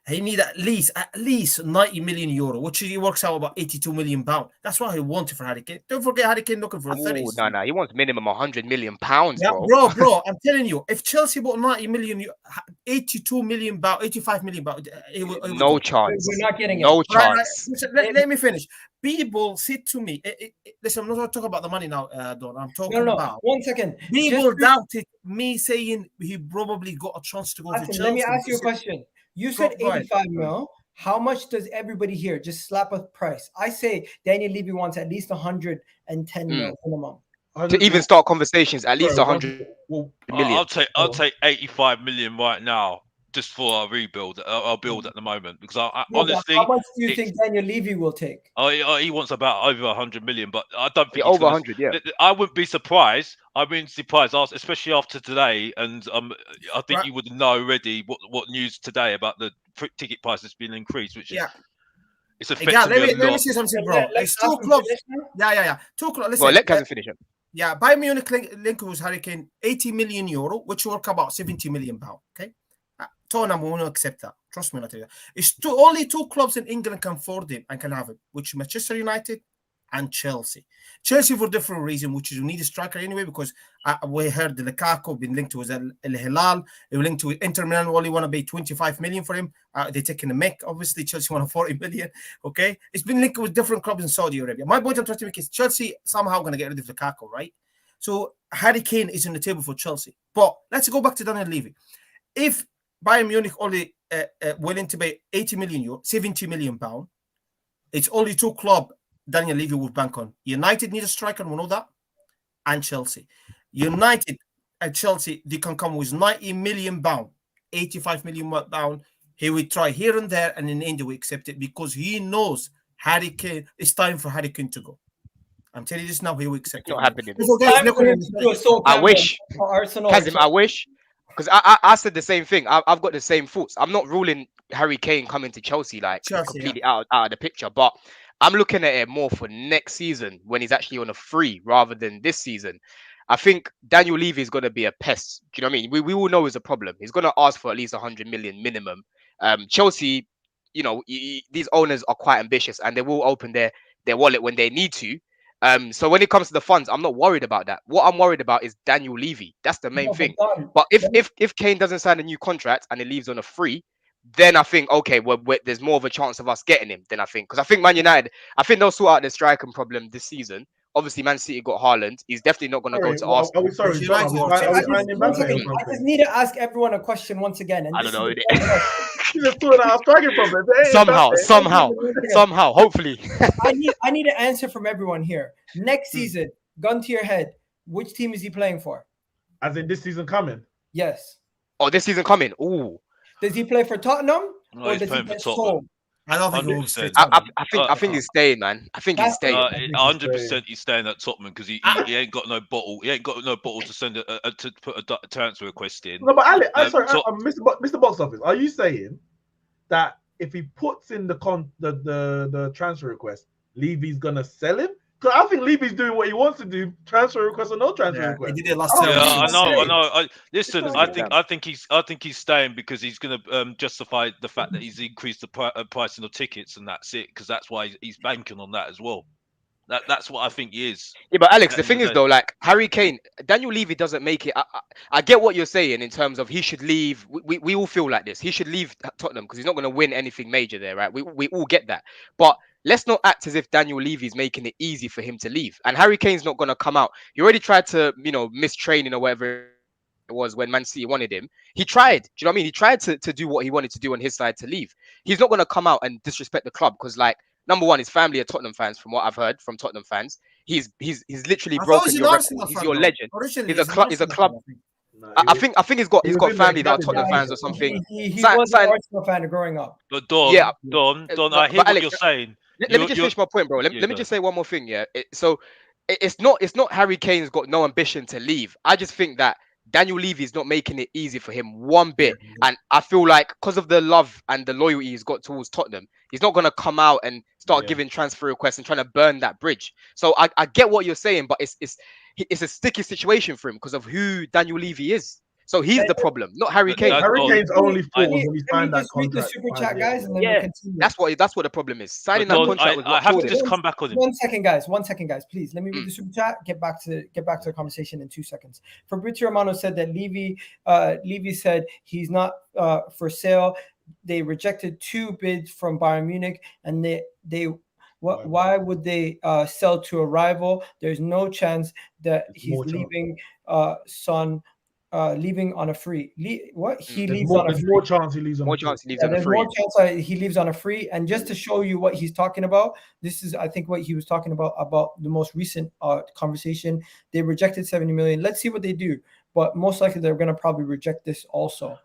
D: He need at least 90 million euro, which he works out about 82 million pounds. That's what he wanted for Harry Kane. Don't forget Harry Kane looking for a 30.
C: No, he wants minimum 100 million pounds,
D: Yeah,
C: bro.
D: bro, I'm telling you, if Chelsea bought 90 million, 82 million pounds, 85 million pounds, it will
C: No
D: go.
C: chance.
A: We're not getting
C: No
A: it.
C: chance.
D: Listen, let me finish. People said to me, listen, I'm not going to talk about the money now, Don. I'm talking
A: No.
D: about
A: 1 second.
D: people doubted me saying he probably got a chance to go to
A: Listen,
D: Chelsea.
A: let me ask you a question. You said
D: Go ahead.
A: 85 mil. How much does everybody here just slap a price? I say Daniel Levy wants at least 110 mil minimum.
C: To even start conversations, at least
B: Sorry,
C: 100
B: well,
C: million.
E: I'll take 85 million right now, just for a rebuild. I'll build at the moment because I
A: No, but
E: honestly,
A: how much do you think Daniel Levy will take?
E: he wants about over 100 million, but I don't think
C: Yeah,
E: he's
C: over
E: gonna,
C: 100, yeah.
E: I wouldn't be surprised. I wouldn't be surprised, especially after today. And I think
D: Right.
E: you would know already what news today about the ticket prices being increased, which is it's affecting
D: Yeah,
E: me a
D: let me
E: lot.
D: say something, bro.
A: Let's
D: It's two
A: ask him
D: clubs.
A: finish now.
D: Yeah. Two clubs. Listen,
C: Well, let Kevin finish it.
D: yeah, Bayern Munich link with Harry Kane, 80 million euro, which work about 70 million pounds. Okay, Tottenham won't accept that. Trust me, I tell you. It's only two clubs in England can afford him and can have it, which Manchester United and Chelsea. Chelsea for different reason, which is we need a striker anyway, because we heard the Lukaku been linked to Al Hilal, they were linked to Inter Milan, only want to pay 25 million for him. They're taking a mick. Obviously, Chelsea want 40 million. Okay, it's been linked with different clubs in Saudi Arabia. My point I'm trying to make is Chelsea somehow going to get rid of Lukaku, right? So Harry Kane is on the table for Chelsea. But let's go back to Daniel Levy. If Bayern Munich only willing to pay 80 million euro, 70 million pound, it's only two clubs Daniel Levy will bank on. United need a striker, we know that, and Chelsea. United and Chelsea, they can come with 90 million pound, 85 million pound. He will try here and there, and in the end, he will accept it because he knows Harry Kane. It's time for Harry Kane to go. I'm telling you this now. He will accept
C: It's
D: it.
C: not happening.
A: I
C: wish.
A: Arsenal.
C: Kazim, I wish. Because I said the same thing. I've got the same thoughts. I'm not ruling Harry Kane coming to Chelsea completely out of the picture, but I'm looking at it more for next season when he's actually on a free rather than this season. I think Daniel Levy is going to be a pest. Do you know what I mean? We all know it's a problem. He's going to ask for at least 100 million minimum. Chelsea, these owners are quite ambitious and they will open their wallet when they need to. So when it comes to the funds, I'm not worried about that. What I'm worried about is Daniel Levy. That's the main thing. But if Kane doesn't sign a new contract and he leaves on a free, then I think okay, there's more of a chance of us getting him. Then I think because I think Man United, I think they'll sort out their striking problem this season. Obviously, Man City got Haaland. He's definitely not going to go to Arsenal.
B: Are we sorry?
D: United
B: Are we signing
A: One
B: Mbappe
A: second,
B: or
A: I just
B: something?
A: need to ask everyone a question once again. And
C: I
A: this
C: don't know.
A: is the point.
B: He's just sorting out our striking problem.
C: Somehow, hopefully.
A: I need an answer from everyone here. Next season, gun to your head, which team is he playing for?
B: As in this season coming.
A: Yes.
C: Oh, this season coming. Ooh.
A: Does he play for Tottenham
E: No,
A: or
E: he's
A: does he
E: playing for
A: get
E: Tottenham.
A: sold?
D: I don't think he will
E: 100%.
D: stay.
C: I think he's staying, man. I think he's staying.
E: 100% he's staying at Tottenham because he ain't got no bottle. He ain't got no bottle to send to put a transfer request in.
B: No, but Alex,
E: So-
B: Mr. Box Office, are you saying that if he puts in the transfer request, Levy's gonna sell him? Because I think Levy's doing what he wants to do, transfer request or no transfer request.
D: He did it last
B: Oh,
D: time.
E: Yeah, I know. Listen,
B: It's
E: I think he's staying because he's going to justify the fact that he's increased the pricing of tickets, and that's it. Because that's why he's banking on that as well. That's what I think he is.
C: Yeah, but Alex, the
E: At
C: thing
E: the
C: is
E: end
C: though, like Harry Kane, Daniel Levy doesn't make it. I get what you're saying in terms of he should leave. We all feel like this. He should leave Tottenham because he's not going to win anything major there, right? We all get that. But let's not act as if Daniel Levy is making it easy for him to leave. And Harry Kane's not going to come out. He already tried to, miss training or whatever it was when Man City wanted him. He tried. Do you know what I mean? He tried to do what he wanted to do on his side to leave. He's not going to come out and disrespect the club because, like, number one, his family are Tottenham fans, from what I've heard from Tottenham fans. He's literally broken your record. He's your legend. He's a club. I think he's got family that are Tottenham fans or something.
A: He was an Arsenal fan growing up.
E: But Don, I hear what
C: Alex,
E: you're saying.
C: Let me just finish my point, bro. Let me just say one more thing. Yeah. It's not Harry Kane's got no ambition to leave. I just think that Daniel Levy is not making it easy for him one bit. And I feel like because of the love and the loyalty he's got towards Tottenham, he's not going to come out and start giving transfer requests and trying to burn that bridge. So I get what you're saying, but it's a sticky situation for him because of who Daniel Levy is. So he's the problem, not Harry Kane.
B: Harry Kane's only fault when he signed that
A: Just read the
B: contract.
A: super chat, guys, and then we continue.
C: That's what the problem is. Signing that
E: Don,
C: contract was
E: I have to just come back on him.
A: 1 second, guys. Please let me read the super chat. Get back to the conversation in 2 seconons. Fabrizio Romano said that Levy said he's not for sale. They rejected 2 bids from Bayern Munich, and why would they sell to a rival? There's no chance that he's leaving. Leaving on a free. There's
B: more chance he leaves on
A: a free. More chance he leaves on a free. And just to show you what he's talking about, this is, I think, what he was talking about the most recent conversation. They rejected 70 million. Let's see what they do. But most likely they're going to probably reject this also.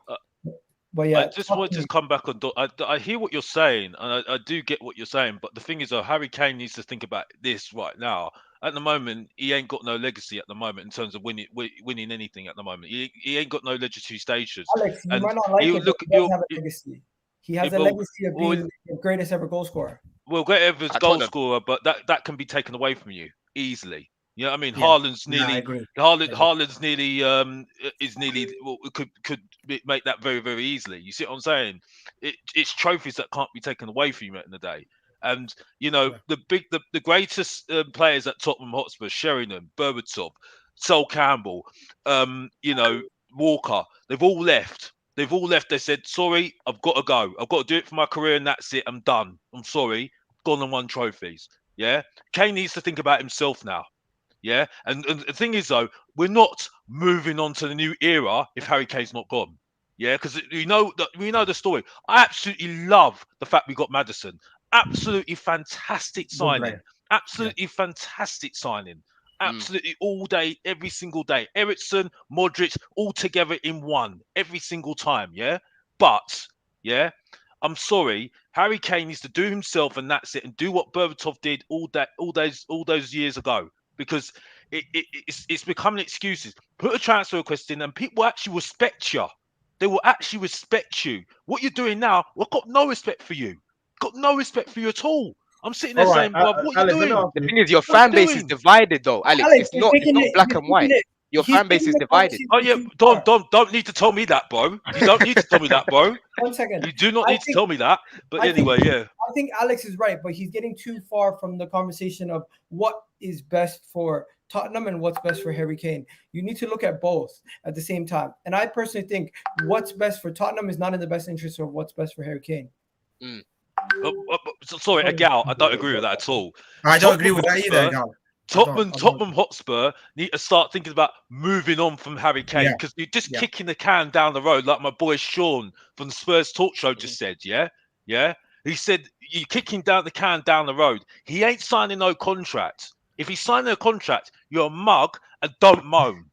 A: But yeah,
E: I just want to come back on. I hear what you're saying, and I do get what you're saying. But the thing is, Harry Kane needs to think about this right now. At the moment, he ain't got no legacy at the moment in terms of winning anything at the moment. He ain't got no legendary status.
A: Alex, you might not like it, but he does have a legacy. He has a legacy of being the greatest ever goal scorer.
E: Well, greatest ever goal scorer, but that can be taken away from you easily. You know what I mean? Haaland's nearly. Haaland's nearly is nearly could make that very, very easily. You see what I'm saying? It's trophies that can't be taken away from you at the end of the day. And the greatest players at Tottenham Hotspur, Sheringham, Berbatov, Sol Campbell, Walker, they've all left. They said, sorry, I've got to go. I've got to do it for my career, and that's it. I'm done. I'm sorry. Gone and won trophies. Yeah. Kane needs to think about himself now. Yeah. And the thing is, though, we're not moving on to the new era if Harry Kane's not gone. Yeah, because we know the story. I absolutely love the fact we got Maddison. Absolutely fantastic signing. Absolutely fantastic signing. Absolutely all day, every single day. Eriksen, Modric, all together in one every single time. Yeah, but I'm sorry, Harry Kane needs to do himself, and that's it, and do what Berbatov did all those years ago, because it's becoming excuses. Put a transfer request in, and people actually respect you. They will actually respect you. What you're doing now, I've got no respect for you. Got no respect for you at all. I'm sitting there saying, "Bruv, what are you doing?"
C: The thing is, your fan base is divided, though, Alex. It's not black and white. your
A: he's
C: fan base
A: taking
C: is
A: the
C: divided.
A: conversation
E: Oh yeah,
A: too far.
E: don't need to tell me that, bro. You don't need to tell me that, bro.
A: 1 second.
E: You do not
A: I
E: need to
A: think
E: tell me that. But
A: I think
E: anyway, yeah.
A: I think Alex is right, but he's getting too far from the conversation of what is best for Tottenham and what's best for Harry Kane. You need to look at both at the same time. And I personally think what's best for Tottenham is not in the best interest of what's best for Harry Kane.
E: Sorry, Gal, I don't agree with that at all.
D: I don't agree with that either, Gal.
E: Tottenham Hotspur need to start thinking about moving on from Harry Kane,
D: Yeah,
E: because you're just
D: yeah.
E: kicking the can down the road, like my boy Sean from the Spurs Talk Show just said. Yeah. He said you're kicking down the can down the road. He ain't signing no contract. If he's signing a contract, you're a mug and don't moan.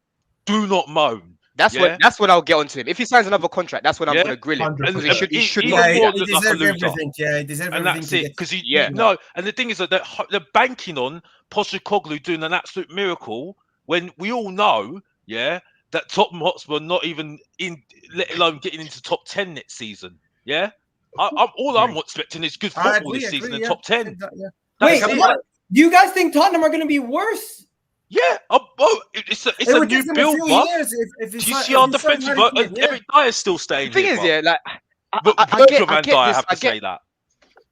E: Do not moan.
C: That's when I'll get onto him. If he signs another contract, that's when I'm
E: Yeah.
C: gonna grill him.
B: 100%.
C: Because he should
E: even
C: not
E: more
C: do that.
D: He
E: look like a
D: deserves
E: loser.
D: everything. Yeah, he deserves
E: And
D: everything.
E: that's it, because
C: Yeah.
E: no. And the thing is that they're banking on Postecoglou doing an absolute miracle when we all know, that Tottenham Hotspur are not even in, let alone getting into top 10 next season. Yeah, I'm expecting is good
D: I
E: football
D: agree,
E: this season in
D: yeah.
E: top 10.
D: Yeah.
A: Wait,
E: That's it.
A: what? Do you guys think Tottenham are going to be worse?
E: Yeah, it's
D: It
E: a
D: would
E: new
D: take them a
E: build,
D: few
E: bruv.
D: years if
E: Do
D: you
E: you
D: sign-
E: see
D: if
E: our
D: you sign
E: defensive?
D: Harry Kane, yeah.
E: Every guy is still staying
C: The thing
E: here,
C: is,
E: bruv.
C: yeah, like
E: But
C: I
E: Virgil
C: get
E: van Dijk, I
C: this.
E: have to say that.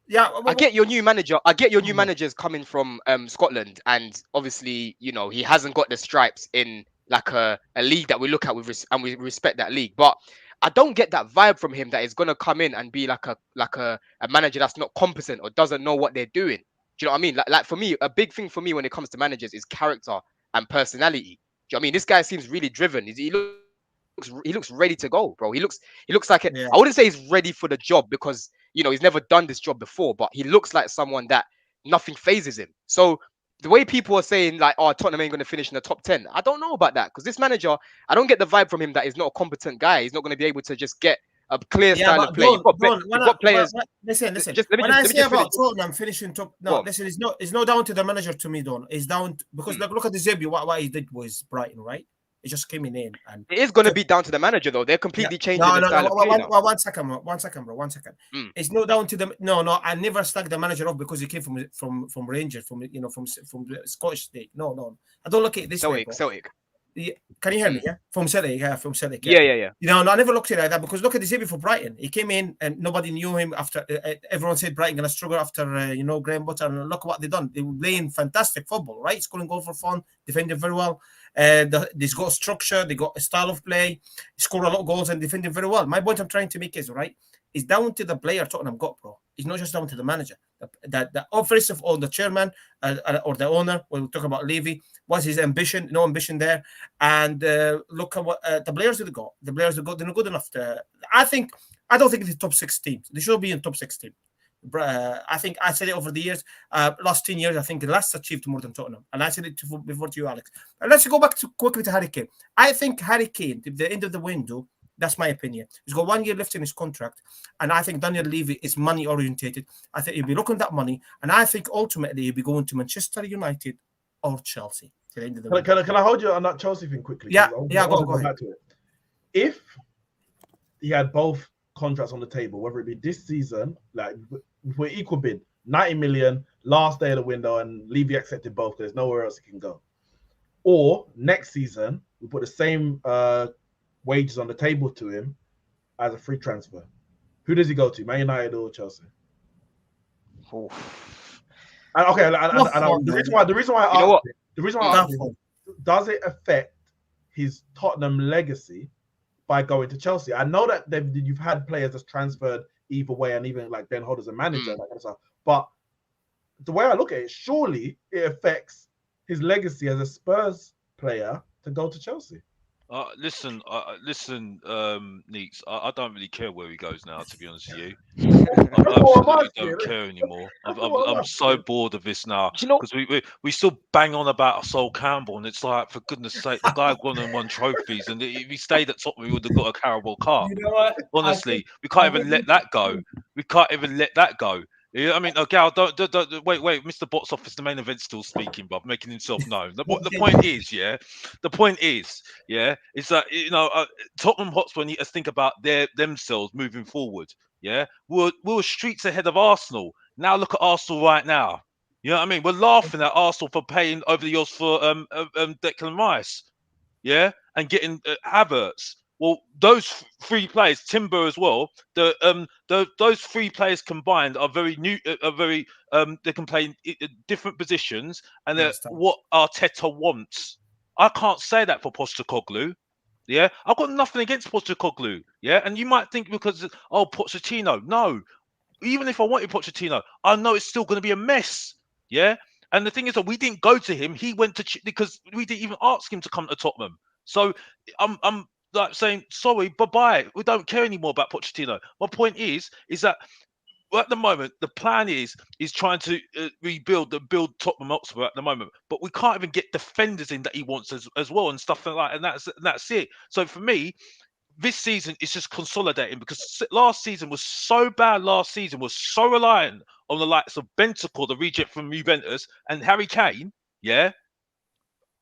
D: Yeah,
C: I get your new manager. I get your new managers coming from Scotland, and obviously, he hasn't got the stripes in like a league that we look at and we respect that league. But I don't get that vibe from him that he's gonna come in and be like a manager that's not competent or doesn't know what they're doing. Do you know what I mean? Like for me, a big thing for me when it comes to managers is character and personality. Do you know what I mean? This guy seems really driven. He looks ready to go, bro. He looks like it.
D: Yeah.
C: I wouldn't say he's ready for the job because he's never done this job before, but he looks like someone that nothing phases him. So the way people are saying like, oh, Tottenham ain't going to finish in the top 10, I don't know about that, because this manager, I don't get the vibe from him that he's not a competent guy. He's not going to be able to just get a clear
D: Yeah,
C: style
D: but
C: of play. You've got players.
D: Listen.
C: Just let me
D: When I
C: just
D: say
C: finish.
D: about Tottenham finishing top, no,
C: Go on.
D: listen, it's not down to the manager to me, Don. It's down because look at the Zebi. What he did was Brighton, right? It just came in, and
C: It is going to be down to the manager, though. They're completely changing the style of play now.
D: 1 second, bro. 1 second, bro. 1 second. It's not down to them. No. I never stuck the manager off because he came from Rangers, from the Scottish state. No. I don't look at it this way, bro.
C: Celtic.
D: Yeah. Can you hear me? Yeah, from Celtic. Yeah, from Celtic.
C: Yeah.
D: No, I never looked at it like that because look at the Zebi for Brighton. He came in and nobody knew him after. Everyone said Brighton gonna struggle after Graham Potter, and look what they done. They were playing fantastic football, right? Scoring goal for fun, defending very well. They've got structure, they got a style of play, score a lot of goals and defending very well. My point I'm trying to make is it's down to the player Tottenham got, bro. It's not just down to the manager. The office of all the chairman or the owner, when we talk about Levy, what's his ambition? No ambition there. And look at what the players that they got. The players that got, they're not good enough to. I don't think it's top 6 teams. They should be in top 6 teams. I think I said it over the years. Last 10 years, I think the last achieved more than Tottenham. And I said it before to you, Alex. And let's go back quickly to Harry Kane. I think Harry Kane, at the end of the window, that's my opinion. He's got 1 year left in his contract. And I think Daniel Levy is money orientated. I think he'll be looking at that money. And I think ultimately he'll be going to Manchester United or Chelsea. To the end of the window.
B: Can I hold you on that Chelsea thing quickly?
D: Yeah,
B: Go
D: ahead.
B: back to it. If he had both contracts on the table, whether it be this season, like we're equal bid, 90 million, last day of the window, and Levy accepted both, there's nowhere else he can go. Or next season, we put the same wages on the table to him as a free transfer. Who does he go to? Man United or Chelsea?
C: Oh.
B: The reason why I asked him, does it affect his Tottenham legacy by going to Chelsea? I know that you've had players that's transferred either way, and even like Ben Hodder's a manager, that kind of stuff. But the way I look at it, surely it affects his legacy as a Spurs player to go to Chelsea.
E: Listen, Neeks, I don't really care where he goes now, to be honest with you. I absolutely don't care anymore. I'm so bored of this now, because we still bang on about Sol Campbell, and it's like, for goodness sake, the guy won trophies, and if he stayed at Tottenham, we would have got a Carabao Cup.
A: You know what?
E: Honestly, we can't even let that go. Yeah, I mean, Gal, don't wait. Mr. Box Office, the main event's still speaking, bruv, making himself known. The point is, is that Tottenham Hotspur need to think about themselves moving forward. Yeah, we were streets ahead of Arsenal. Now look at Arsenal right now. You know what I mean? We're laughing at Arsenal for paying over the odds for Declan Rice. yeah, and getting Havertz. Well, those three players, Timber as well. Those three players combined are very new. Are very they can play in different positions, and they're what Arteta wants. I can't say that for Postecoglou. Yeah, I've got nothing against Postecoglou. Yeah, and you might think because Pochettino. No, even if I wanted Pochettino, I know it's still going to be a mess. Yeah, and the thing is that we didn't go to him. He went to because we didn't even ask him to come to Tottenham. So I'm like saying sorry, bye bye. We don't care anymore about Pochettino. My point is that at the moment the plan is trying to build Tottenham Hotspur at the moment, but we can't even get defenders in that he wants as well and stuff like that, and that's it. So for me, this season is just consolidating because last season was so bad. Last season was so reliant on the likes of Bentancur, the reject from Juventus, and Harry Kane. Yeah,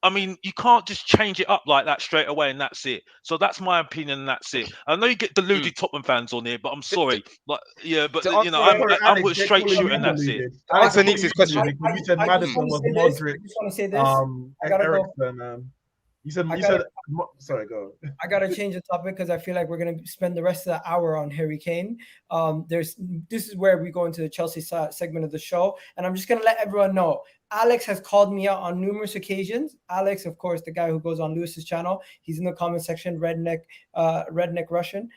E: I mean, you can't just change it up like that straight away and that's it. So that's my opinion and that's it. I know you get deluded Tottenham fans on here, but I'm sorry. Like, yeah, but you know, I'm with straight shooting and that's it.
C: Answer Nix's question.
B: Because you said Maddison was Modric.
A: I just want to say this. I gotta go.
B: You said, sorry, go.
A: I gotta change the topic because I feel like we're gonna spend the rest of the hour on Harry Kane. This is where we go into the Chelsea segment of the show, and I'm just gonna let everyone know. Alex has called me out on numerous occasions. Alex, of course, the guy who goes on Lewis's channel. He's in the comment section. Redneck Russian.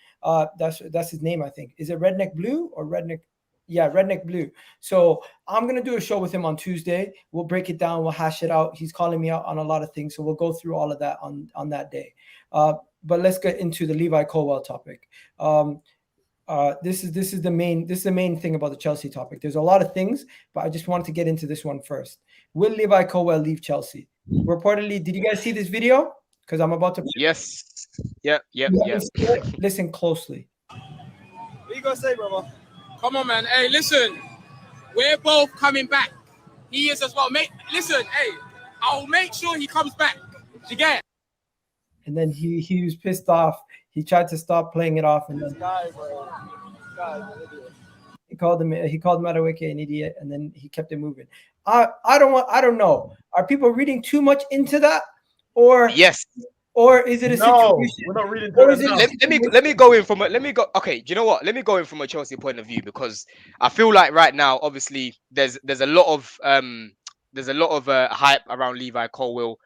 A: That's his name, I think. Is it Redneck Blue or Redneck? Yeah, Redneck Blue. So I'm going to do a show with him on Tuesday. We'll break it down. We'll hash it out. He's calling me out on a lot of things. So we'll go through all of that on that day. But let's get into the Levi Colwill topic. This is the main thing about the Chelsea topic. There's a lot of things, but I just wanted to get into this one first. Will Levi Colwill leave Chelsea? Reportedly, did you guys see this video? Because I'm about to.
C: Yes. Yeah.
A: Listen closely.
F: What you gonna say, brother? Come on, man. Hey, listen. We're both coming back. He is as well. Listen, hey, I'll make sure he comes back. You get it?
A: And then he was pissed off. He tried to stop playing it off, and then he called Madueke an idiot, and then he kept it moving. I don't know. Are people reading too much into that, or
C: yes,
A: or is it a situation?
B: We're not reading.
C: Let me go in from okay. Do you know what? Let me go in from a Chelsea point of view because I feel like right now, obviously, there's a lot of hype around Levi Colwill.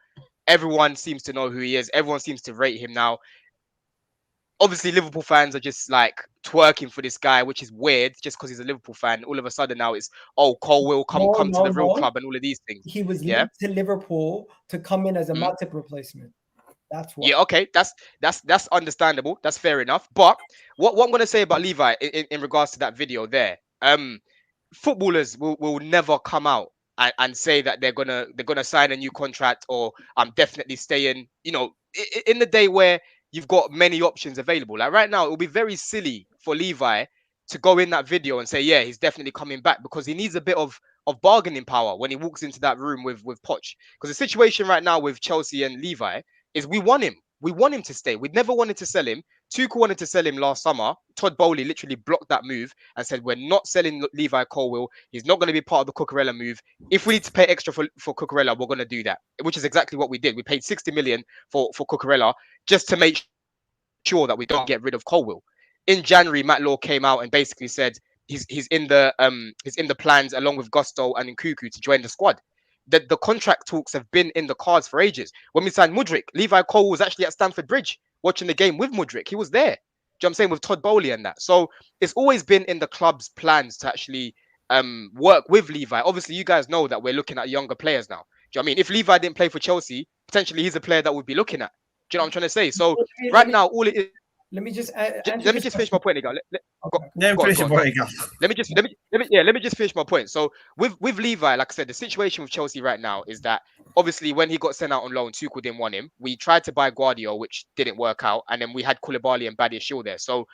C: Everyone seems to know who he is. Everyone seems to rate him now. Obviously, Liverpool fans are just like twerking for this guy, which is weird just because he's a Liverpool fan. All of a sudden now it's, Colwill, come to the real club and all of these things.
A: He was linked to Liverpool to come in as a Matip replacement. That's what.
C: Yeah, okay. That's understandable. That's fair enough. But what I'm going to say about Levi in regards to that video there, footballers will never come out and say that they're gonna sign a new contract or I'm definitely staying. You know, in the day where you've got many options available. Like right now, it will be very silly for Levi to go in that video and say, yeah, he's definitely coming back because he needs a bit of bargaining power when he walks into that room with Poch. Because the situation right now with Chelsea and Levi is we want him. We want him to stay. We never wanted to sell him. Tuchel wanted to sell him last summer. Todd Bowley literally blocked that move and said, we're not selling Levi Colwill. He's not going to be part of the Cucurella move. If we need to pay extra for Cucurella, we're going to do that, which is exactly what we did. We paid 60 million for Cucurella just to make sure that we don't get rid of Colwill. In January, Matt Law came out and basically said he's in the plans along with Gusto and Nkunku to join the squad. The contract talks have been in the cards for ages. When we signed Mudryk, Levi Colwill was actually at Stamford Bridge watching the game with Mudryk. He was there. Do you know what I'm saying? With Todd Bowley and that. So it's always been in the club's plans to actually work with Levi. Obviously, you guys know that we're looking at younger players now. Do you know what I mean? If Levi didn't play for Chelsea, potentially he's a player that we'd be looking at. Do you know what I'm trying to say? So right now, all it is.
A: Let me just
C: finish my point, again.
D: Let
C: me just finish my point. So with Levi, like I said, the situation with Chelsea right now is that obviously when he got sent out on loan, Tuchel didn't want him. We tried to buy Guardiola, which didn't work out, and then we had Koulibaly and Badiashile there. So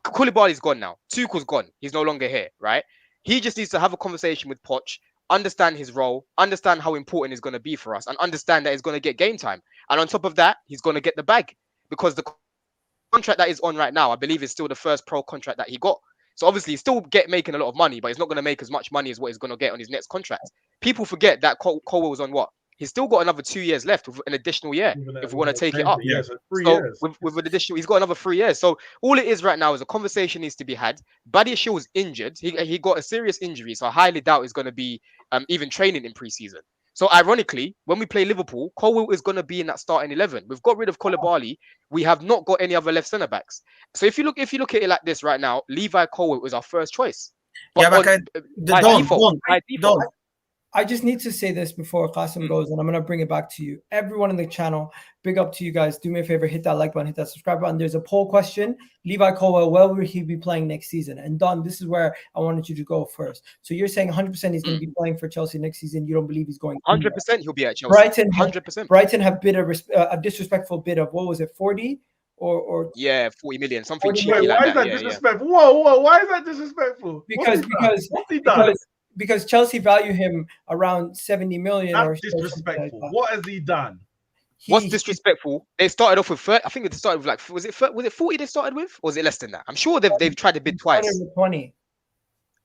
C: Koulibaly's gone now. Tuchel's gone. He's no longer here, right? He just needs to have a conversation with Poch, understand his role, understand how important it's going to be for us, and understand that he's going to get game time. And on top of that, he's going to get the bag because the contract that is on right now, I believe, is still the first pro contract that he got. So obviously, he's still making a lot of money, but he's not going to make as much money as what he's going to get on his next contract. People forget that Colwill was on what? he's still got another 2 years left with an additional year if we want to take it up.
B: Yeah, so 3
C: So
B: years.
C: with an additional, he's got another 3 years. So all it is right now is a conversation needs to be had. Badiashile was injured. He got a serious injury, so I highly doubt he's going to be even training in preseason. So ironically, when we play Liverpool, Colwill is going to be in that starting 11. We've got rid of Koulibaly. We have not got any other left centre backs. So if you look at it like this right now, Levi Colwill is our first choice. But by default.
A: I just need to say this before Qasim goes, and I'm going to bring it back to you. Everyone in the channel, big up to you guys. Do me a favor, hit that like button, hit that subscribe button. There's a poll question. Levi Colwill, where will he be playing next season? And Don, this is where I wanted you to go first. So you're saying 100% he's going to be playing for Chelsea next season. You don't believe he's going
C: 100% he'll be at Chelsea. 100%.
A: Brighton have bid a disrespectful bid of, what was it, 40? Or
C: 40 million, something cheeky
B: like
C: that.
B: Why is that disrespectful? Whoa, why is that disrespectful?
A: What's he done? Because Chelsea value him around 70 million.
B: That's disrespectful. What has he done?
C: What's disrespectful? They started off with 30. I think they started with like, was it 40 they started with? Or was it less than that? I'm sure they've tried to bid twice.
A: 20.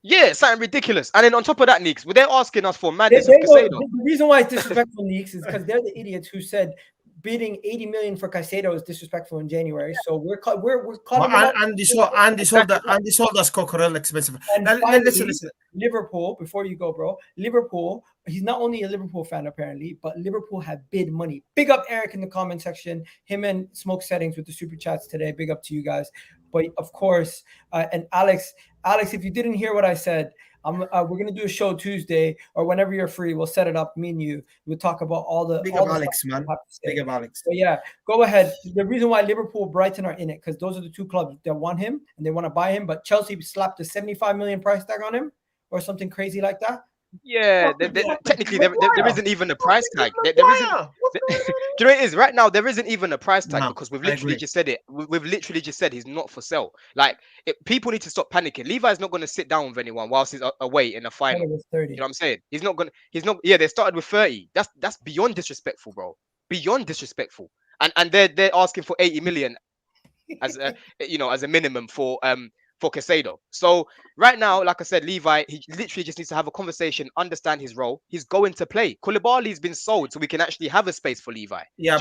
C: Yeah, something ridiculous. And then on top of that, Neeks, they're asking us for madness.
A: The reason why it's disrespectful, Neeks, is because they're the idiots who said bidding 80 million for CAICEDO is disrespectful in January. So we're calling
D: and they sold us Coquerel expensive.
A: And finally, listen. Liverpool, before you go, bro. Liverpool, he's not only a Liverpool fan apparently, but Liverpool have bid money. Big up Eric in the comment section. Him and Smoke Settings with the super chats today. Big up to you guys. But of course, and Alex, if you didn't hear what I said, we're gonna do a show Tuesday or whenever you're free. We'll set it up. Me and you. We'll talk about all the
D: big up Alex, man. Big up Alex.
A: So yeah, go ahead. The reason why Liverpool, Brighton are in it because those are the two clubs that want him and they want to buy him. But Chelsea slapped a 75 million price tag on him or something crazy like that.
C: Yeah, technically there isn't even a price tag. There isn't. Do you know what it is? Right now there isn't even a price tag because we've literally just said it. We've literally just said he's not for sale. Like people need to stop panicking. Levi's not going to sit down with anyone whilst he's away in a final. You know what I'm saying? He's not. Yeah, they started with 30. That's beyond disrespectful, bro. Beyond disrespectful. And they're asking for 80 million as a as a minimum for CAICEDO. So right now, like I said, Levi, he literally just needs to have a conversation, understand his role. He's going to play. Koulibaly's been sold, so we can actually have a space for Levi.
D: Yeah,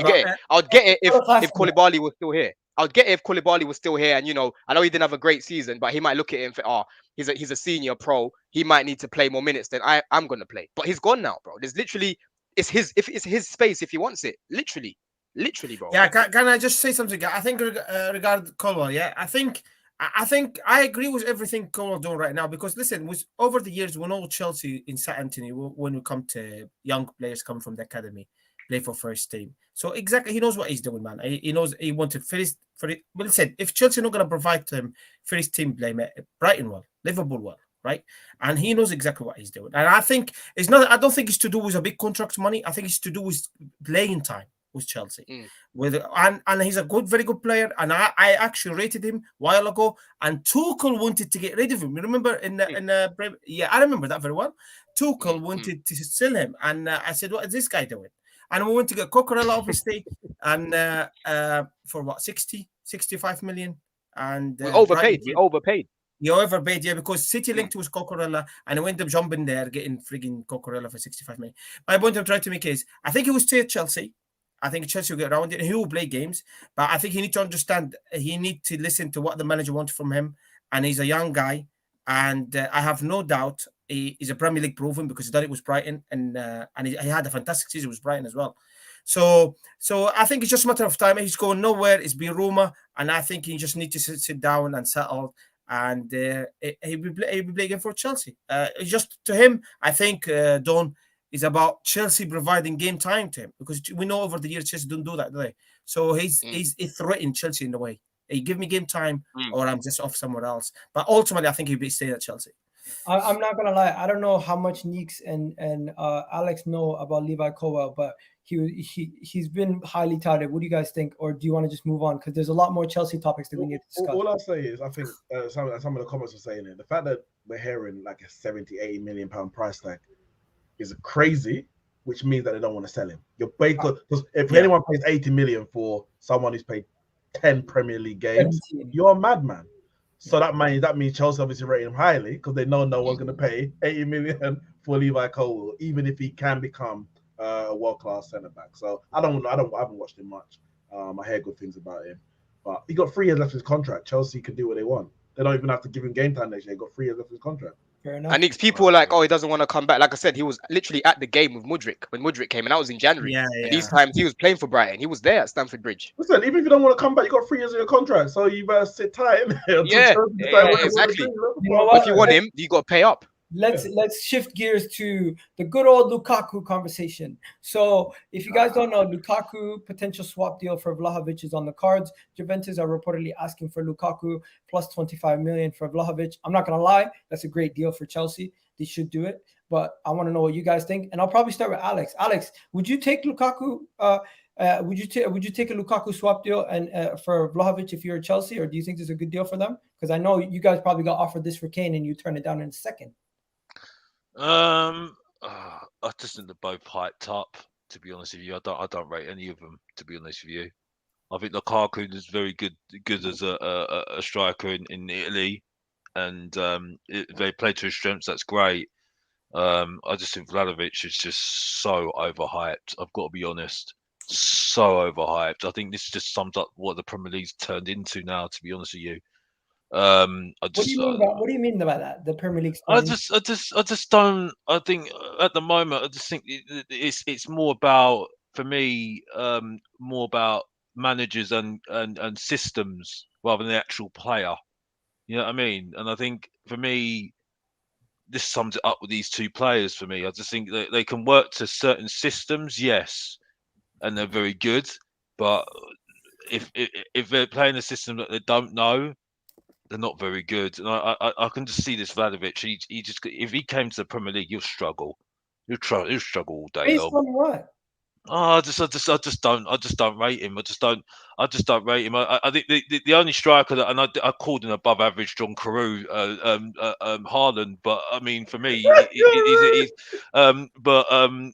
C: I'd get it if Koulibaly was still here. I'd get it if Koulibaly was still here, and I know he didn't have a great season, but he might look at it and think, he's a senior pro. He might need to play more minutes than I'm gonna play. But he's gone now, bro. There's literally it's his space if he wants it. Literally, bro.
D: Yeah, can I just say something? I think regarding Colwill, yeah, I think I agree with everything Colwill doing right now because listen, over the years we know Chelsea in St. Anthony when we come to young players coming from the academy play for first team. So exactly, he knows what he's doing, man. He knows he wanted for it. Well, listen, if Chelsea not going to provide to him first team play, Brighton will, Liverpool will, right? And he knows exactly what he's doing. And I think it's not. I don't think it's to do with a big contract money. I think it's to do with playing time with Chelsea. And he's a very good player. And I actually rated him a while ago. And Tuchel wanted to get rid of him. You remember I remember that very well. Tuchel wanted to sell him, and I said, "What is this guy doing?" And we went to get Coquerel, obviously, and for what 65 million. And
C: we overpaid.
D: You overpaid, yeah, because City linked with Coquerel, and he went up jumping there, getting frigging Coquerel for 65 million. My point I'm trying to make is, I think he will stay at Chelsea. I think Chelsea will get around it. He will play games, but I think he needs to understand. He needs to listen to what the manager wants from him, and he's a young guy, and I have no doubt he's a Premier League proven because he done it with Brighton, and he had a fantastic season with Brighton as well. So I think it's just a matter of time. He's going nowhere. It's been rumor, and I think he just needs to sit down and settle. And he'll be playing for Chelsea. Just to him, I think Don is about Chelsea providing game time to him because we know over the years Chelsea don't do that, do they? So he's threatening Chelsea in a way. He give me game time, or I'm just off somewhere else. But ultimately, I think he'll be staying at Chelsea.
A: I'm not gonna lie. I don't know how much Neeks and Alex know about Levi Colwill, but he's been highly touted. What do you guys think, or do you want to just move on? Because there's a lot more Chelsea topics that we need to discuss.
B: All I'll say is, I think some of the comments are saying it. The fact that we're hearing like a 70-80 million pound price tag is crazy, which means that they don't want to sell him. You're because if anyone pays 80 million for someone who's played 10 Premier League games, 17. You're a madman. So that means Chelsea obviously rating him highly because they know no one's going to pay 80 million for Levi Colwill, even if he can become a world-class centre-back. So I haven't watched him much. I hear good things about him. But he got 3 years left of his contract. Chelsea can do what they want. They don't even have to give him game time next year. He got 3 years left of his contract.
A: Fair enough.
C: And people were like, oh, he doesn't want to come back. Like I said, he was literally at the game with Mudryk when Mudryk came, and that was in January.
D: Yeah,
C: And these times he was playing for Brighton. He was there at Stamford Bridge.
B: Listen, even if you don't want to come back, you got 3 years of your contract, so you better sit tight.
C: Yeah, exactly.
A: You know what?
C: If you want him, you got to pay up.
A: Let's shift gears to the good old Lukaku conversation. So, if you guys don't know, Lukaku potential swap deal for Vlahovic is on the cards. Juventus are reportedly asking for Lukaku plus 25 million for Vlahovic. I'm not gonna lie, that's a great deal for Chelsea. They should do it, but I want to know what you guys think. And I'll probably start with Alex. Alex, would you take Lukaku? Would you take a Lukaku swap deal and for Vlahovic if you're Chelsea, or do you think this is a good deal for them? Because I know you guys probably got offered this for Kane and you turned it down in a second.
E: I just think they're both hyped up. To be honest with you, I don't rate any of them. To be honest with you, I think Lukaku is very good as a striker in Italy, and they play to his strengths. That's great. I just think Vlahovic is just so overhyped. I've got to be honest, so overhyped. I think this just sums up what the Premier League's turned into now. To be honest with you. What do
A: you mean by that? The Premier League.
E: I just don't. I think at the moment, I just think it's more about, for me, more about managers and systems rather than the actual player. You know what I mean? And I think for me, this sums it up with these two players. For me, I just think that they can work to certain systems, yes, and they're very good. But if they're playing a system that they don't know, they're not very good. And I can just see this Vlahovic. He just, if he came to the Premier League, he'll struggle. He'll struggle all day long.
A: Based on what?
E: Oh, I just don't rate him. I just don't rate him. I think the only striker that, and I called him above average John Carew, Haaland, but I mean for me, he's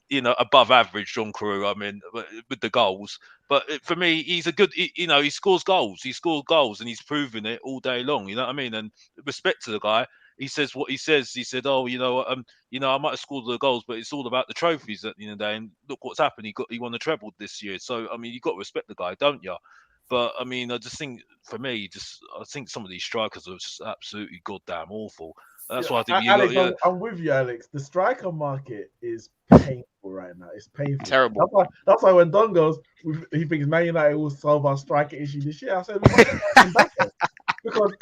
E: you know, above average John Carew. I mean with the goals, but for me, he's a good. You know, he scores goals. He scored goals, and he's proven it all day long. You know what I mean? And respect to the guy. He says what he says. He said, "Oh, I might have scored the goals, but it's all about the trophies at the end of the day. And look what's happened. He won the treble this year. So I mean, you got to respect the guy, don't you? But I mean, I just think for me, I think some of these strikers are just absolutely goddamn awful. That's why I think
B: Alex, I'm with you, Alex. The striker market is painful right now. It's painful.
C: Terrible.
B: That's why when Don goes, he thinks Man United will solve our striker issue this year. I said, because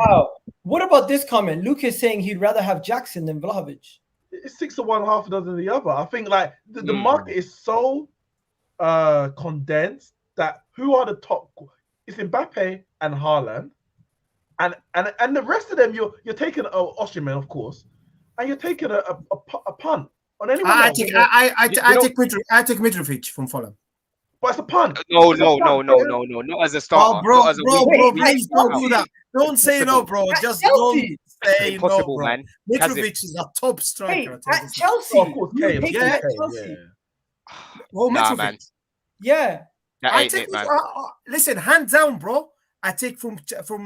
A: wow. What about this comment? Luke is saying he'd rather have Jackson than Vlahovic.
B: It's 6 to 1, half a dozen the other. I think like the market is so condensed that who are the top? It's Mbappe and Haaland, and the rest of them you're taking Osimhen, of course, and you're taking a punt on anyone.
D: I take Mitrovic from Fulham.
B: But it's a punt.
C: No, not as a starter.
D: Bro, please don't do that. Don't say no, bro. Just don't say no, bro.
C: Man.
D: Mitrovic is a top striker.
A: At Chelsea.
B: Oh, of course, Kane.
A: Chelsea.
D: Well,
C: Nah,
D: Mitrovic.
C: man.
A: Yeah.
C: That ain't it, man.
D: Listen, hands down, bro. I take from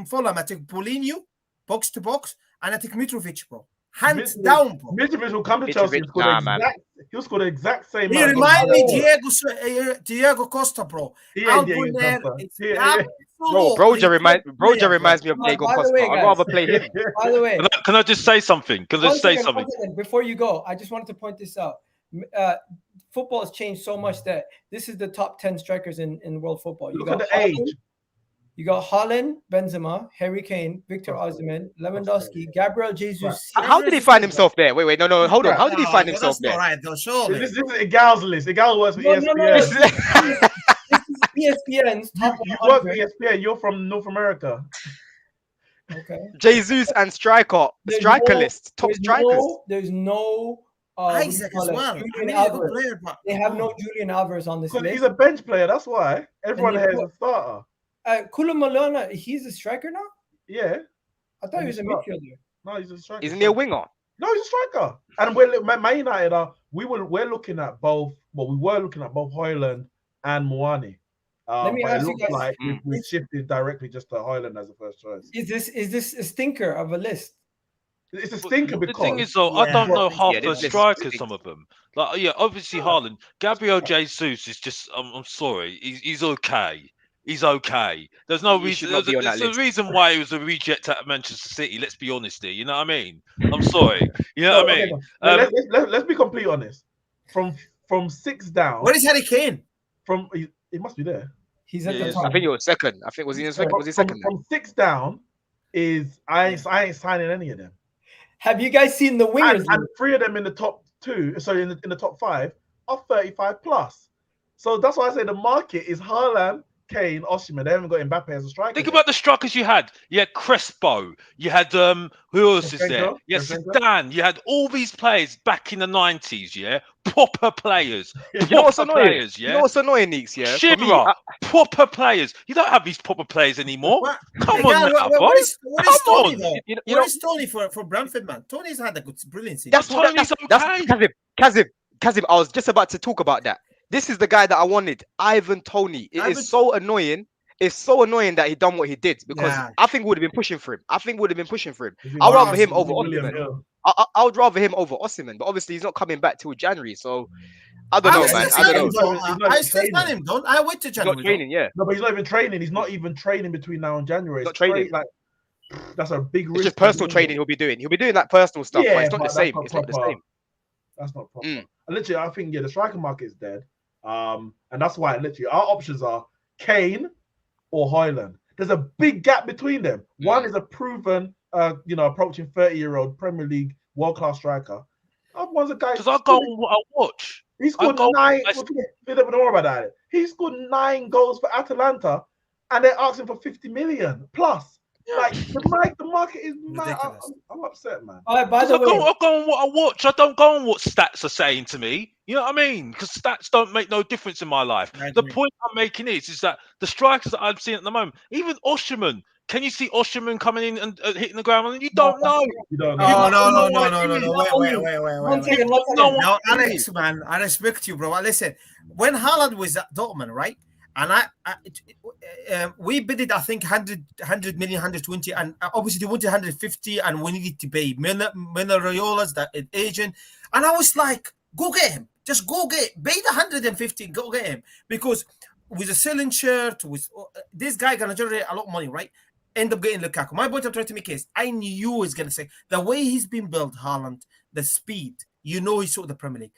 D: Fulham. I take Paulinho, box to box, and I take Mitrovic, bro. Hands down, bro.
B: Mitrovic will come to Chelsea and he'll score the exact same.
D: He reminds me Diego Costa, bro.
C: Broja reminds me of Diego Costa. I'd rather play him.
A: By the way,
E: can I just say something?
A: Before you go, I just wanted to point this out. Football has changed so much that this is the top 10 strikers in world football.
B: Look at the age.
A: You got Haaland, Benzema, Harry Kane, Victor Osimhen, Lewandowski, Gabriel Jesus.
C: How did he find himself there? Wait, no, hold on. How did he find himself there?
D: Right,
B: this is Igal's list. Igal works for ESPN.
A: No. This is ESPN's top 100.
B: You work for ESPN. You're from North America.
A: Okay.
C: Jesus and striker list. Top strikers.
A: There's no
D: Isaac as well.
A: They have no Julian Alvarez on this list.
B: He's a bench player. That's why everyone has a starter.
A: Koulibaly, he's a striker now?
B: Yeah.
A: I thought he was a midfielder.
B: No, he's a striker.
C: Isn't he a winger?
B: No, he's a striker. And Man United we're looking at both. Well, we were looking at both Højlund and Muani.
A: Let me ask you guys.
B: Like we shifted directly just to Højlund as a first choice.
A: Is this a stinker of a list?
B: It's a
E: But
B: stinker
E: the thing
B: because
E: is, though, I don't know half
C: Yeah,
E: the
C: this
E: strikers. Some of them, like obviously Haaland, Gabriel Jesus is just. I'm sorry, he's okay. He's okay. There's no
C: He
E: reason.
C: should not be on that
E: There's a
C: list.
E: reason why he was a reject at Manchester City. Let's be honest here. You know what I mean? I'm sorry. You know
B: no,
E: what I
B: okay,
E: mean?
B: no. Let's be completely honest. From 6 down,
D: Where is Harry Kane?
B: from he must be there.
A: He's at
E: Yeah,
A: the
E: yeah,
A: top.
C: I think he was second. I think was he in second? Was he second?
B: From 6 down is I ain't signing any of them.
A: Have you guys seen the wingers?
B: And 3 of them in the top 2, sorry, in the top 5 are 35 plus. So that's why I say the market is Haaland, Kane, Osimhen. They haven't got Mbappe as a striker.
E: Think about the strikers you had. You had Crespo. You had who else is there?
B: Shevchenko,
E: You had
B: Shevchenko.
E: Zidane. You had all these players back in the 90s. Yeah, proper players.
C: You know what's
E: Proper
C: annoying?
E: players. Yeah.
C: You know what's annoying, Neeks? Yeah, for me,
E: Shivra, proper players. You don't have these proper players anymore.
D: What?
E: Come
D: Hey,
E: on
D: guys,
E: now, boy.
D: what is
E: Come
D: Tony
E: on.
D: though?
C: you
D: What
C: know
D: is Tony for Brentford, man? Tony's had a good, brilliant season.
C: that's what
E: Tony's
C: that's
E: okay.
C: Kazim. I was just about to talk about that. This is the guy that I wanted, Ivan Tony. It is so annoying. It's so annoying that he done what he did because
D: Yeah.
C: I think we would have been pushing for him. I'd
B: Is he
C: rather
B: William-
C: him over
B: William
C: Osimhen.
B: Hill?
C: I would rather him over Osimhen, but obviously he's not coming back till January. So I don't know,
D: I
C: man.
D: still
C: I don't
D: sign
C: know.
D: him,
B: He's
D: though.
B: not
D: I
B: even
D: still sign
B: training.
D: him, don't I? Wait till
C: He's not
D: January.
C: training, yeah.
B: No, but he's not even training. He's not even training between now and January.
C: Not
B: It's
C: training.
B: like that's a big risk.
C: It's just personal training he'll be doing. He'll be doing that personal stuff,
B: Yeah,
C: but it's not
B: but
C: the
B: that's
C: same.
B: not
C: It's not the
B: proper.
C: same.
B: That's not proper.
C: Mm.
B: And literally, I think the striker market is dead. And that's why literally our options are Kane or Højlund. There's a big gap between them. One is a proven, approaching 30-year-old Premier League world-class striker. Other one's a guy.
E: Because I go on what I watch.
B: He scored
E: I go-
B: 9.
E: I-
B: Don't worry about that. He scored 9 goals for Atalanta, and they're asking for 50 million plus. Like the market is mad.
D: Ridiculous.
B: I'm upset, man.
A: All right, by
E: 'Cause
A: the
E: I go
A: way,
E: on what I watch. I don't go on what stats are saying to me. You know what I mean? Because stats don't make no difference in my life.
D: I
E: The
D: agree.
E: point I'm making is that the strikers that I'm seeing at the moment, even Osimhen, can you see Osimhen coming in and hitting the ground? And you don't know.
B: You don't know.
D: Oh,
E: don't know
D: no.
E: what
D: Wait.
A: one second.
E: No
D: Now,
E: one
D: Alex, man, I respect you, bro. Listen, when Haaland was at Dortmund, right? And we bid it, I think, 100 million, 120, and obviously they wanted 150, and we needed to pay Miller Rayola's that agent. And I was like, go get him. Just go pay the 150, go get him. Because with a selling shirt, with this guy gonna generate a lot of money, right? End up getting Lukaku. My point I'm trying to make is I knew he was gonna say the way he's been built, Haaland, the speed, he saw the Premier League.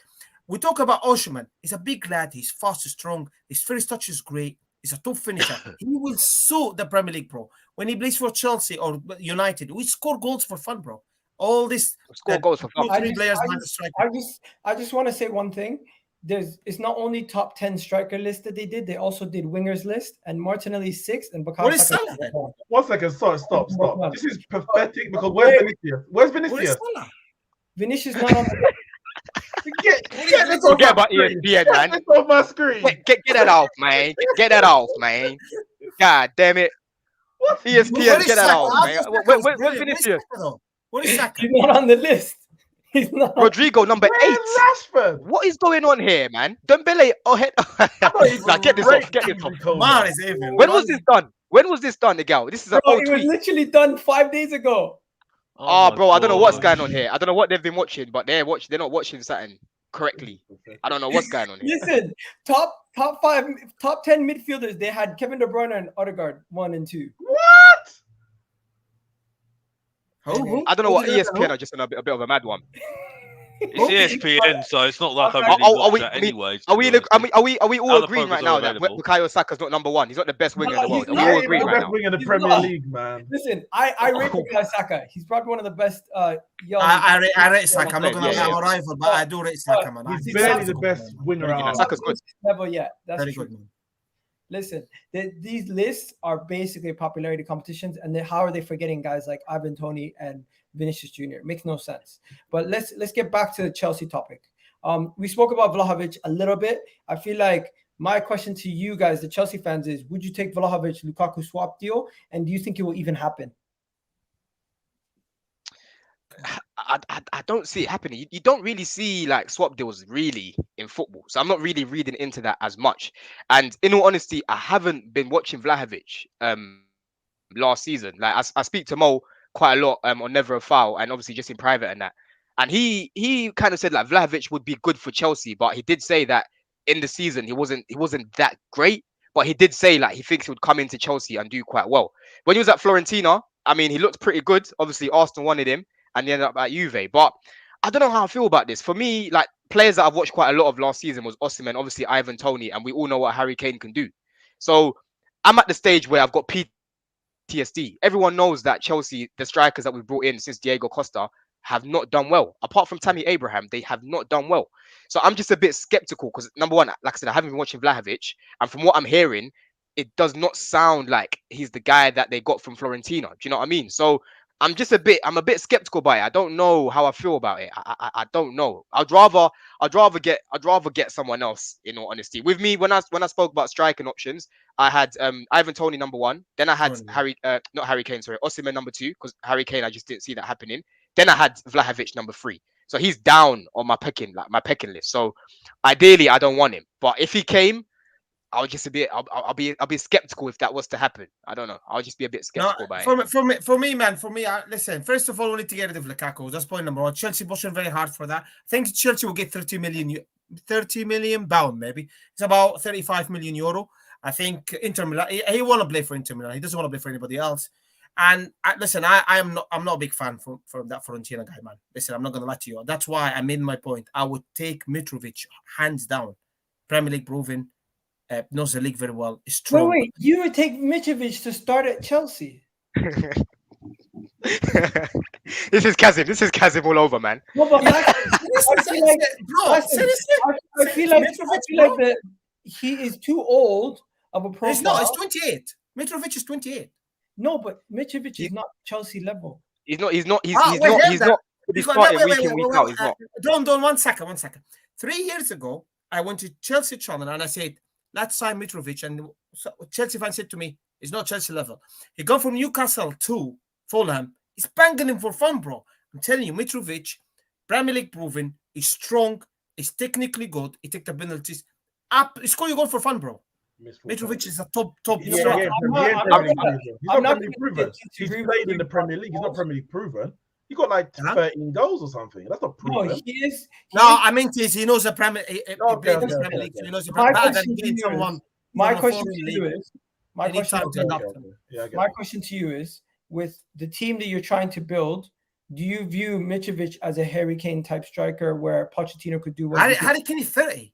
D: We talk about Osimhen. He's a big lad. He's fast, strong. His first touch is great. He's a top finisher. He will suit the Premier League, bro. When he plays for Chelsea or United, we score goals for fun, bro. All this
C: Score goals for fun.
D: three players behind the striker.
A: I just want to say one thing. It's not only top 10 striker list that they did, they also did wingers list, and Martinelli's 6th and Bukayo
D: What is
A: Saka
D: Salah then?
A: 4th.
B: 1 second. Sorry, stop. This is pathetic because where's Vinicius? Where's
D: What is
B: Vinicius?
D: Salah?
A: Vinicius not on the
B: Get this off
C: Forget
B: my
C: about
B: screen.
C: ESPN,
B: Get
C: man.
B: this off my screen.
C: Get that off, man. Get that off, man. God damn it.
B: What?
C: ESPN, get that
D: Saka?
C: off,
D: After
C: man.
D: Saka was
C: Where's
D: brilliant. What is
C: Vinicius?
D: Saka, though? What is Saka?
A: He's not on the list. He's not.
C: Rodrigo, number 8.
B: Where's Rashford?
C: What is going on here, man? Dembele, nah, get this off. Get this off.
D: Man is even.
C: When was this done? When was this done, Miguel? This is an
A: Bro,
C: old
A: it was
C: tweet.
A: literally done 5 days ago.
C: Oh,
E: my
C: bro, I don't know what's
E: God.
C: going on here. I don't know what they've been watching, but they're not watching something correctly. I don't know what's going on here.
A: Listen, top 5, top 10 midfielders. They had Kevin De Bruyne and Odegaard 1 and 2.
B: What?
D: Who?
C: I don't know what ESPN are just on a bit of a mad one.
E: It's ESPN, so it's not like I
A: Are-
E: really
C: are
E: watch
C: we-
E: that
C: I mean,
E: anyway. to
C: Are
E: be
C: we
E: honest.
C: are we all
E: Other
C: agreeing right
E: programs
C: now
E: are
C: that
E: available.
C: Bukayo Saka's not number 1? He's not the best winger in the
A: No,
C: world.
A: he's
C: Are we
A: not.
C: all
B: He's
C: agreeing
B: the
C: right
B: best
C: now?
B: winger in the
A: He's
B: Premier
A: not.
B: League, man.
A: Listen, I rate Bukayo Saka. He's probably one of the best young.
D: I rate Saka. I'm not gonna
C: Yeah,
D: lie,
C: yeah.
D: I'm a rival, but I do rate Saka, man. I
B: He's
D: think
B: barely
D: Saka's
B: the
D: good,
B: best
D: man.
B: winger
D: Very
B: out.
D: good.
C: Saka's good.
A: Level yet. That's
D: Very
A: true.
D: good, man.
A: Listen, these lists are basically popularity competitions, and how are they forgetting guys like Ivan Toney and Vinicius Jr.? It makes no sense. But let's get back to the Chelsea topic. We spoke about Vlahovic a little bit. I feel like my question to you guys, the Chelsea fans, is: would you take Vlahovic Lukaku swap deal, and do you think it will even happen?
C: I don't see it happening. You don't really see like swap deals really in football, so I'm not really reading into that as much. And in all honesty, I haven't been watching Vlahovic last season. Like I speak to Mo quite a lot on Never a Foul, and obviously just in private and that. And he kind of said like Vlahovic would be good for Chelsea, but he did say that in the season he wasn't that great. But he did say like he thinks he would come into Chelsea and do quite well. When he was at Fiorentina, I mean, he looked pretty good. Obviously, Arsenal wanted him, and he ended up at Juve. But I don't know how I feel about this. For me, like players that I've watched quite a lot of last season was Osimhen, obviously Ivan Toney, and we all know what Harry Kane can do. So I'm at the stage where I've got PTSD. Everyone knows that Chelsea, the strikers that we've brought in since Diego Costa, have not done well. Apart from Tammy Abraham, they have not done well. So I'm just a bit skeptical because number one, like I said, I haven't been watching Vlahovic, and from what I'm hearing, it does not sound like he's the guy that they got from Florentina. Do you know what I mean? So I'm a bit skeptical by it. I don't know how I feel about it. I don't know. I'd rather get someone else, in all honesty. With me, when I spoke about striking options, I had Ivan Toney number one. Then I had not Harry Kane, sorry, Osimhen number two, because Harry Kane, I just didn't see that happening. Then I had Vlahovic number three. So he's down on my pecking list. So ideally, I don't want him. But if he came, I'll be skeptical if that was to happen. I don't know. I'll just be a bit skeptical by it.
D: For me, man. Listen. First of all, we need to get rid of Lukaku. That's point number one. Chelsea pushing very hard for that. I think Chelsea will get 30 million pound, maybe. It's about 35 million euro. I think Inter Milan. He want to play for Inter Milan. He doesn't want to play for anybody else. And listen, I'm not a big fan from that Fiorentina guy, man. Listen, I'm not gonna lie to you. That's why I made my point. I would take Mitrovic hands down. Premier League proven. Knows the league very well. Is strong.
A: Wait, you would take Mitrovic to start at Chelsea?
C: This is Kazim all over, man.
A: No, but I feel like that he is too old of a profile.
D: He's not. He's 28. Mitrovic is 28.
A: No, but Mitrovic is not Chelsea level.
C: He's not. He's not starting week in, week out. He's not.
D: Don't 1 second. 3 years ago, I went to Chelsea channel and I said, let's sign Mitrovic. And Chelsea fan said to me, it's not Chelsea level. He gone from Newcastle to Fulham. He's banging him for fun, bro. I'm telling you, Mitrovic, Premier League proven, he's strong, he's technically good, he take the penalties. He score you goal for fun, bro. Mitrovic is a top.
B: He's not Premier League proven. He's played in the Premier League. He's not Premier League proven. He got like 13 goals or something. That's not proven.
A: No, he is.
D: I mean, he knows the Premier League. He knows the Premier League.
A: My question to you is, with the team that you're trying to build, do you view Mitrovic as a Harry Kane type striker where Pochettino could do what
D: Harry Kane is 30?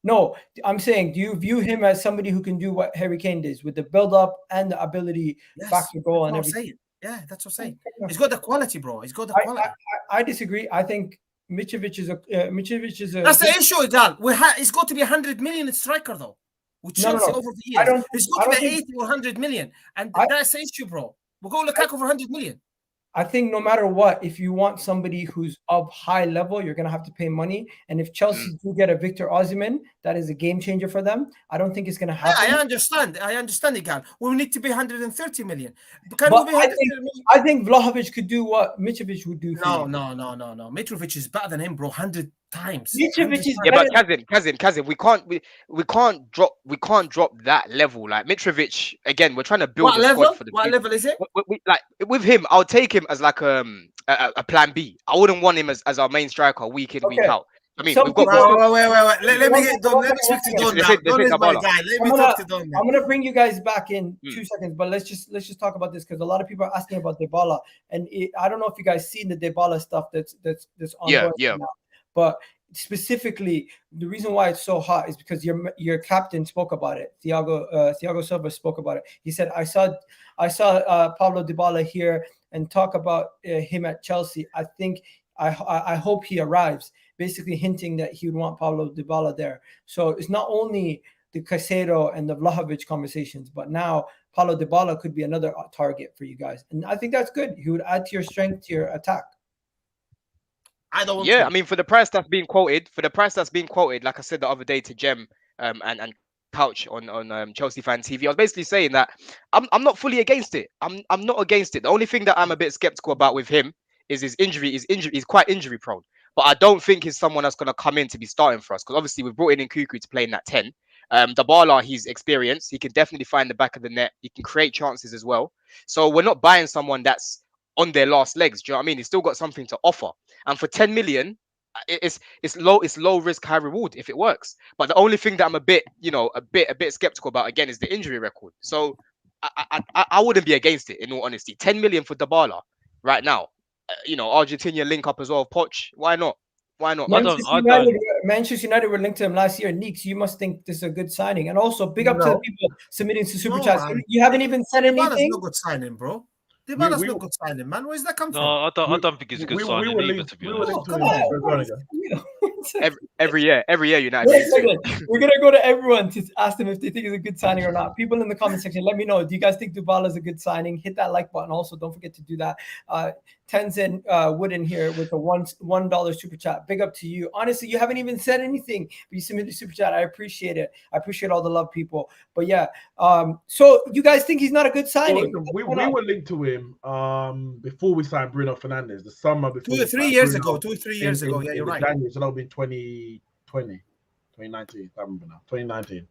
A: No, I'm saying, do you view him as somebody who can do what Harry Kane does with the build-up and the ability back to goal and everything?
D: Yeah, that's what I'm saying. He's got the quality, bro. He's got the quality.
A: I disagree. I think Mitrovic is a.
D: That's the issue, Gal. It's got to be 100 million striker though. With Chelsea over the years, it's got to be 80 or 100 million, and that's the issue, bro. We'll go Lukaku for 100 million.
A: I think no matter what, if you want somebody who's of high level, you're going to have to pay money. And if Chelsea do get a Victor Osimhen, that is a game changer for them. I don't think it's going to happen.
D: I understand it, Gal. We need to be 130 million.
A: I think Vlahovic could do what Mitrovic would do.
D: No. Mitrovic is better than him, bro. 100 times.
A: Mitrovic is
C: but Kazim, we can't drop that level. Like Mitrovic, again, we're trying to build squad for the
D: What level is it?
C: Like with him, I'll take him as like a plan B. I wouldn't want him as our main striker week in, week out. I mean, we've got.
D: Wait. Let me get Don. Let me speak to Don now. Don is my guy. Let me talk to Don now.
A: I'm gonna bring you guys back in 2 seconds, but let's just talk about this because a lot of people are asking about Dybala, and I don't know if you guys seen the Dybala stuff that's ongoing now. But specifically, the reason why it's so hot is because your captain spoke about it. Thiago Silva spoke about it. He said, "I saw Paulo Dybala here and talk about him at Chelsea. I think I hope he arrives." Basically hinting that he would want Paulo Dybala there. So it's not only the CAICEDO and the Vlahovic conversations, but now Paulo Dybala could be another target for you guys, and I think that's good. He would add to your strength, to your attack.
C: I mean, for the price that's being quoted, like I said the other day to Jem and Couch on Chelsea Fan TV, I was basically saying that I'm not fully against it. I'm not against it. The only thing that I'm a bit skeptical about with him is his injury. He's quite injury prone, but I don't think he's someone that's going to come in to be starting for us because obviously we've brought in Nkunku to play in that 10. Dybala, he's experienced. He can definitely find the back of the net. He can create chances as well. So we're not buying someone that's on their last legs. Do you know what I mean? He's still got something to offer. And for 10 million, it's low risk, high reward if it works. But the only thing that I'm a bit skeptical about again is the injury record. So I wouldn't be against it in all honesty. 10 million for Dybala right now. Argentina link up as well. Poch, why not? Why not?
A: Manchester United were linked to him last year. Neeks, you must think this is a good signing. And also, big up to the people submitting to Super Chats. You haven't even said anything.
D: Dybala's no good signing, bro. Dybala's no good signing, man. Where's that come from?
E: No, I don't think it's a good signing either, to be honest.
A: Come on.
C: Every year, United.
A: We're gonna go to everyone to ask them if they think it's a good signing or not. People in the comment section, let me know. Do you guys think Dybala is a good signing? Hit that like button. Also, don't forget to do that. Tenzin Wooden here with the $1 super chat. Big up to you. Honestly, you haven't even said anything, but you submitted the super chat. I appreciate it. I appreciate all the love, people. But yeah, so you guys think he's not a good signing?
B: We were linked to him before we signed Bruno Fernandes, the summer before.
D: 2 or 3 years ago. 2 or 3 years ago. Yeah, you're right.
B: January, so that would be 2020, 2019. I remember now. 2019.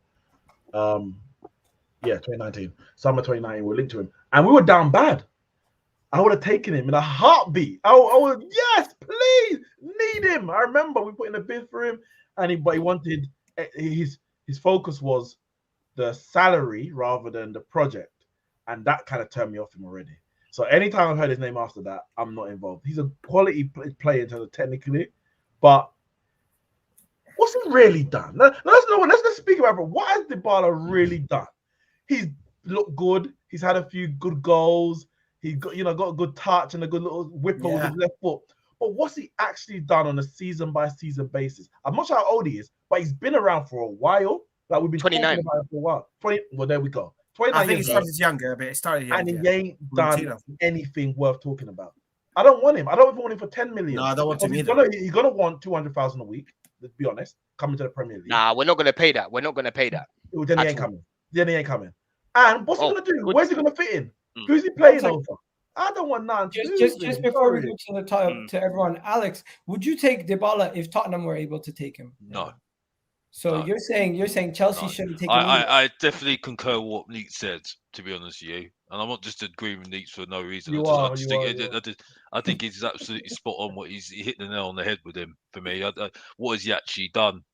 B: 2019. Summer 2019. We linked to him, and we were down bad. I would have taken him in a heartbeat. I would, yes, please, need him. I remember we put in a bid for him, but he wanted his focus was the salary rather than the project, and that kind of turned me off him already. So anytime I've heard his name after that, I'm not involved. He's a quality player in terms of technically, but what's he really done? Let's speak about it. What has Dybala really done? He's looked good. He's had a few good goals. He's got a good touch and a good little whipper with his left foot. But what's he actually done on a season by season basis? I'm not sure how old he is, but he's been around for a while. Like we've been
C: 29
B: talking about it for a while. 20. Well, there we go. 29
D: I think
B: years
D: he started younger, but it started younger.
B: and he ain't done anything worth talking about. I don't want him. I don't even want him for 10 million.
D: No, I don't want him either.
B: He's gonna want 200,000 a week. Let's be honest. Coming to the Premier League.
C: Nah, we're not gonna pay that.
B: Then he ain't coming. And what's he gonna do? Where's he gonna fit in? Who's he playing over? I don't want none.
A: Just before we go to the top to everyone, Alex, would you take Dybala if Tottenham were able to take him?
E: No.
A: So
E: No.
A: you're saying Chelsea shouldn't take him.
E: I definitely concur with what Neek said, to be honest with you. And I'm not just agreeing with Neek for no reason. I think he's absolutely spot on. He hit the nail on the head with him for me. What has he actually done?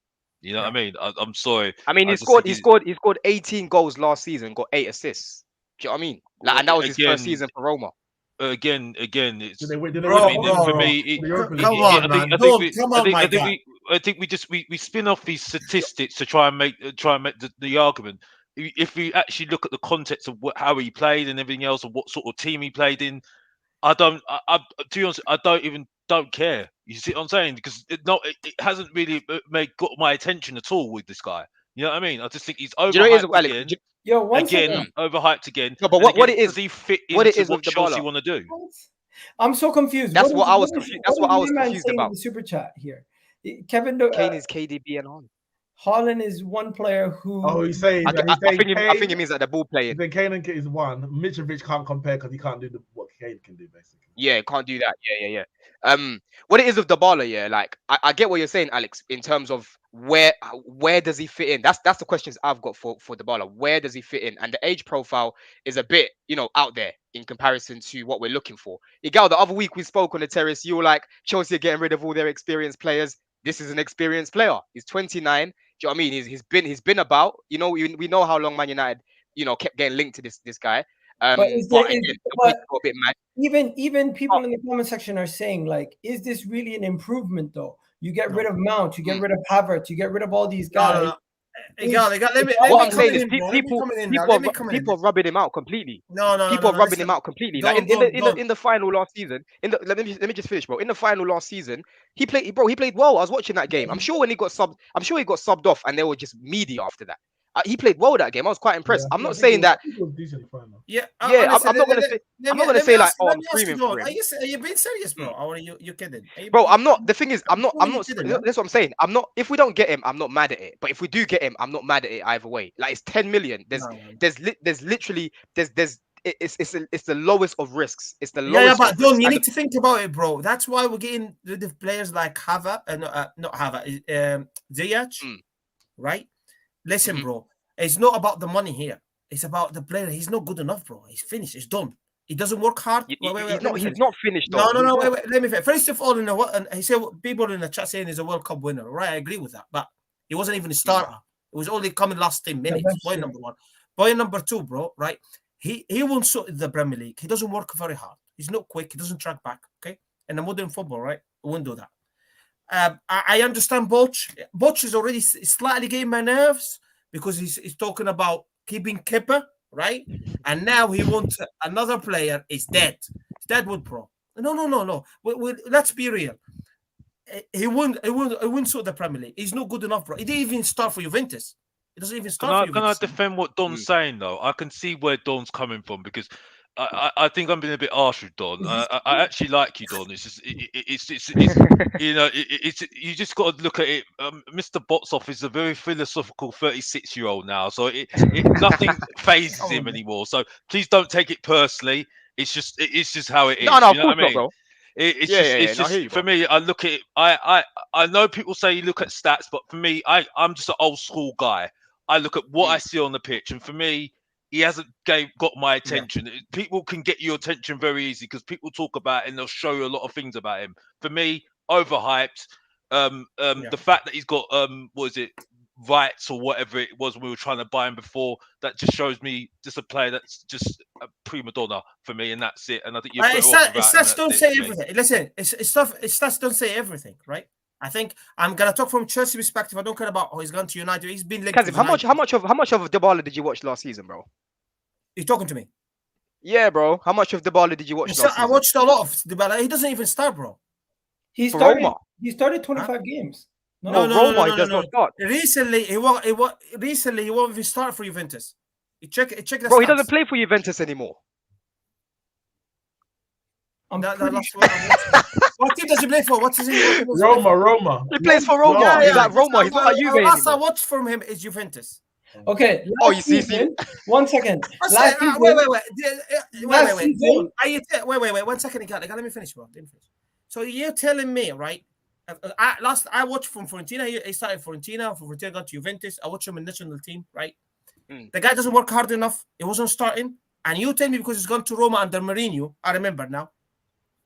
E: You know what I mean? I'm sorry.
C: I mean, he scored 18 goals last season, got 8 assists. Do you know what I mean? And that was his first season for Roma.
E: Again, it's
D: for
E: me.
D: Come on, man. Come on, my guy.
E: I think we spin off these statistics to try and make the argument. If we actually look at the context of how he played and everything else, and what sort of team he played in, to be honest, I don't care. You see what I'm saying? Because it hasn't really got my attention at all with this guy. You know what I mean? I just think he's overhyped again. Overhyped again.
C: No, but what it is?
E: Does he fit into what Chelsea want to do?
A: I'm so confused.
C: That's what I was confused. That's what I was confused about.
A: The super chat here. Kane
C: is KDB and Haaland.
A: Haaland is one player who.
B: Oh, he's saying.
C: I think it means that they're ball playing.
B: Then Kane is one. Mitrovic can't compare because he can't do what Kane can do, basically.
C: Yeah, can't do that. Yeah. What it is with Dybala, yeah, like I get what you're saying, Alex, in terms of where does he fit in? That's the questions I've got for Dybala. Where does he fit in? And the age profile is a bit, out there in comparison to what we're looking for. Igal, the other week we spoke on the terrace, you were like, Chelsea are getting rid of all their experienced players. This is an experienced player. He's 29. Do you know what I mean? He's been about. We know how long Man United, kept getting linked to this guy. But
A: even people in the comment section are saying, like, is this really an improvement though? You get rid of Mount, you get rid of Havertz, you get rid of all these guys.
C: What I'm saying is people are rubbing him out completely. People are rubbing him out completely. Like in the final last season, let me just finish, bro. In the final last season, he played well. I was watching that game. I'm sure he got subbed off, and they were just media after that. He played well that game. I was quite impressed. I'm not saying that. I'm not gonna say like, I'm screaming for him.
D: Are you being serious, bro? Or are you kidding?
C: Bro, I'm not. The thing is, I'm not. That's what I'm saying. I'm not. If we don't get him, I'm not mad at it. But if we do get him, I'm not mad at it either way. Like, it's 10 million. There's literally it's the lowest of risks. It's the lowest.
D: Yeah, but Don, you need to think about it, bro. That's why we're getting rid of players like Havertz, not Havertz, Ziyech, right? Listen, bro, it's not about the money here. It's about the player. He's not good enough, bro. He's finished. It's done. He doesn't work hard.
C: He's
D: Let
C: not.
D: me
C: He's
D: finish.
C: not finished though.
D: No,
C: He's not.
D: wait. Let me finish. First of all, and he said people in the chat saying he's a World Cup winner. Right, I agree with that. But he wasn't even a starter. It was only coming last 10 minutes.
A: that's
D: Point
A: true.
D: number one. Point number two, bro. Right, he won't suit the Premier League. He doesn't work very hard. He's not quick. He doesn't track back. Okay, in the modern football, right, he won't do that. I understand Boch. Boch is already slightly getting my nerves because he's talking about keeping Kepa, right? And now he wants another player. Is dead. It's Deadwood Pro. No. Let's be real. He wouldn't suit the Premier League. He's not good enough, bro. He didn't even start for Juventus. He doesn't even start for
E: Can I
D: Juventus.
E: defend what Don's saying though? I can see where Don's coming from because I think I'm being a bit harsh with Don. I actually like you, Don. It's just it's you know it's you just got to look at it. Mr. Botsoff is a very philosophical 36-year-old now, so nothing phases him anymore. So please don't take it personally. It's just how it is.
C: No,
E: you
C: of
E: know
C: course
E: what I mean?
C: not, bro.
E: It's
C: Yeah,
E: just,
C: yeah,
E: it's
C: yeah. No, I
E: just
C: hear you,
E: for
C: bro.
E: me. I look at it. I know people say you look at stats, but for me, I'm just an old school guy. I look at what I see on the pitch, and for me, he hasn't got my attention. People can get your attention very easy because people talk about it and they'll show you a lot of things about him. For me, overhyped. The fact that he's got what is it, rights or whatever it was when we were trying to buy him before, that just shows me just a player that's just a prima donna for me, and that's it. And I think you're better off without him,
D: Stats don't
E: that's
D: say
E: it for me.
D: everything. Listen, stats don't say everything, right? I think I'm gonna talk from Chelsea perspective. I don't care about he's gone to United. He's been linked
C: Kazim,
D: to United.
C: how much of Dybala did you watch last season, bro?
D: You're talking to me.
C: Yeah, bro. How much of Dybala did you watch last season?
D: I watched a lot of Dybala. He doesn't even start, bro.
A: He
C: For
A: started.
C: Roma?
A: He started 25 games.
C: No, Roma, he does not start.
D: Recently, he won't even start for Juventus. You check the
C: Bro,
D: stats.
C: he doesn't play for Juventus anymore.
D: What team does he play for? What's his name?
B: Roma.
C: He plays for Roma. He's at Roma. He's not at Juve
D: Last I
C: anymore.
D: watched from him is Juventus.
A: Okay.
C: Oh, you see.
A: 1 second.
D: Wait.
A: Last season.
D: Wait.
A: Season-
D: 1 second. Let me finish, bro. So you're telling me, right? I watched from Fiorentina. He started Fiorentina. From Fiorentina got to Juventus. I watched him in national team, right? The guy doesn't work hard enough. He wasn't starting. And you tell me because he's gone to Roma under Mourinho. I remember now.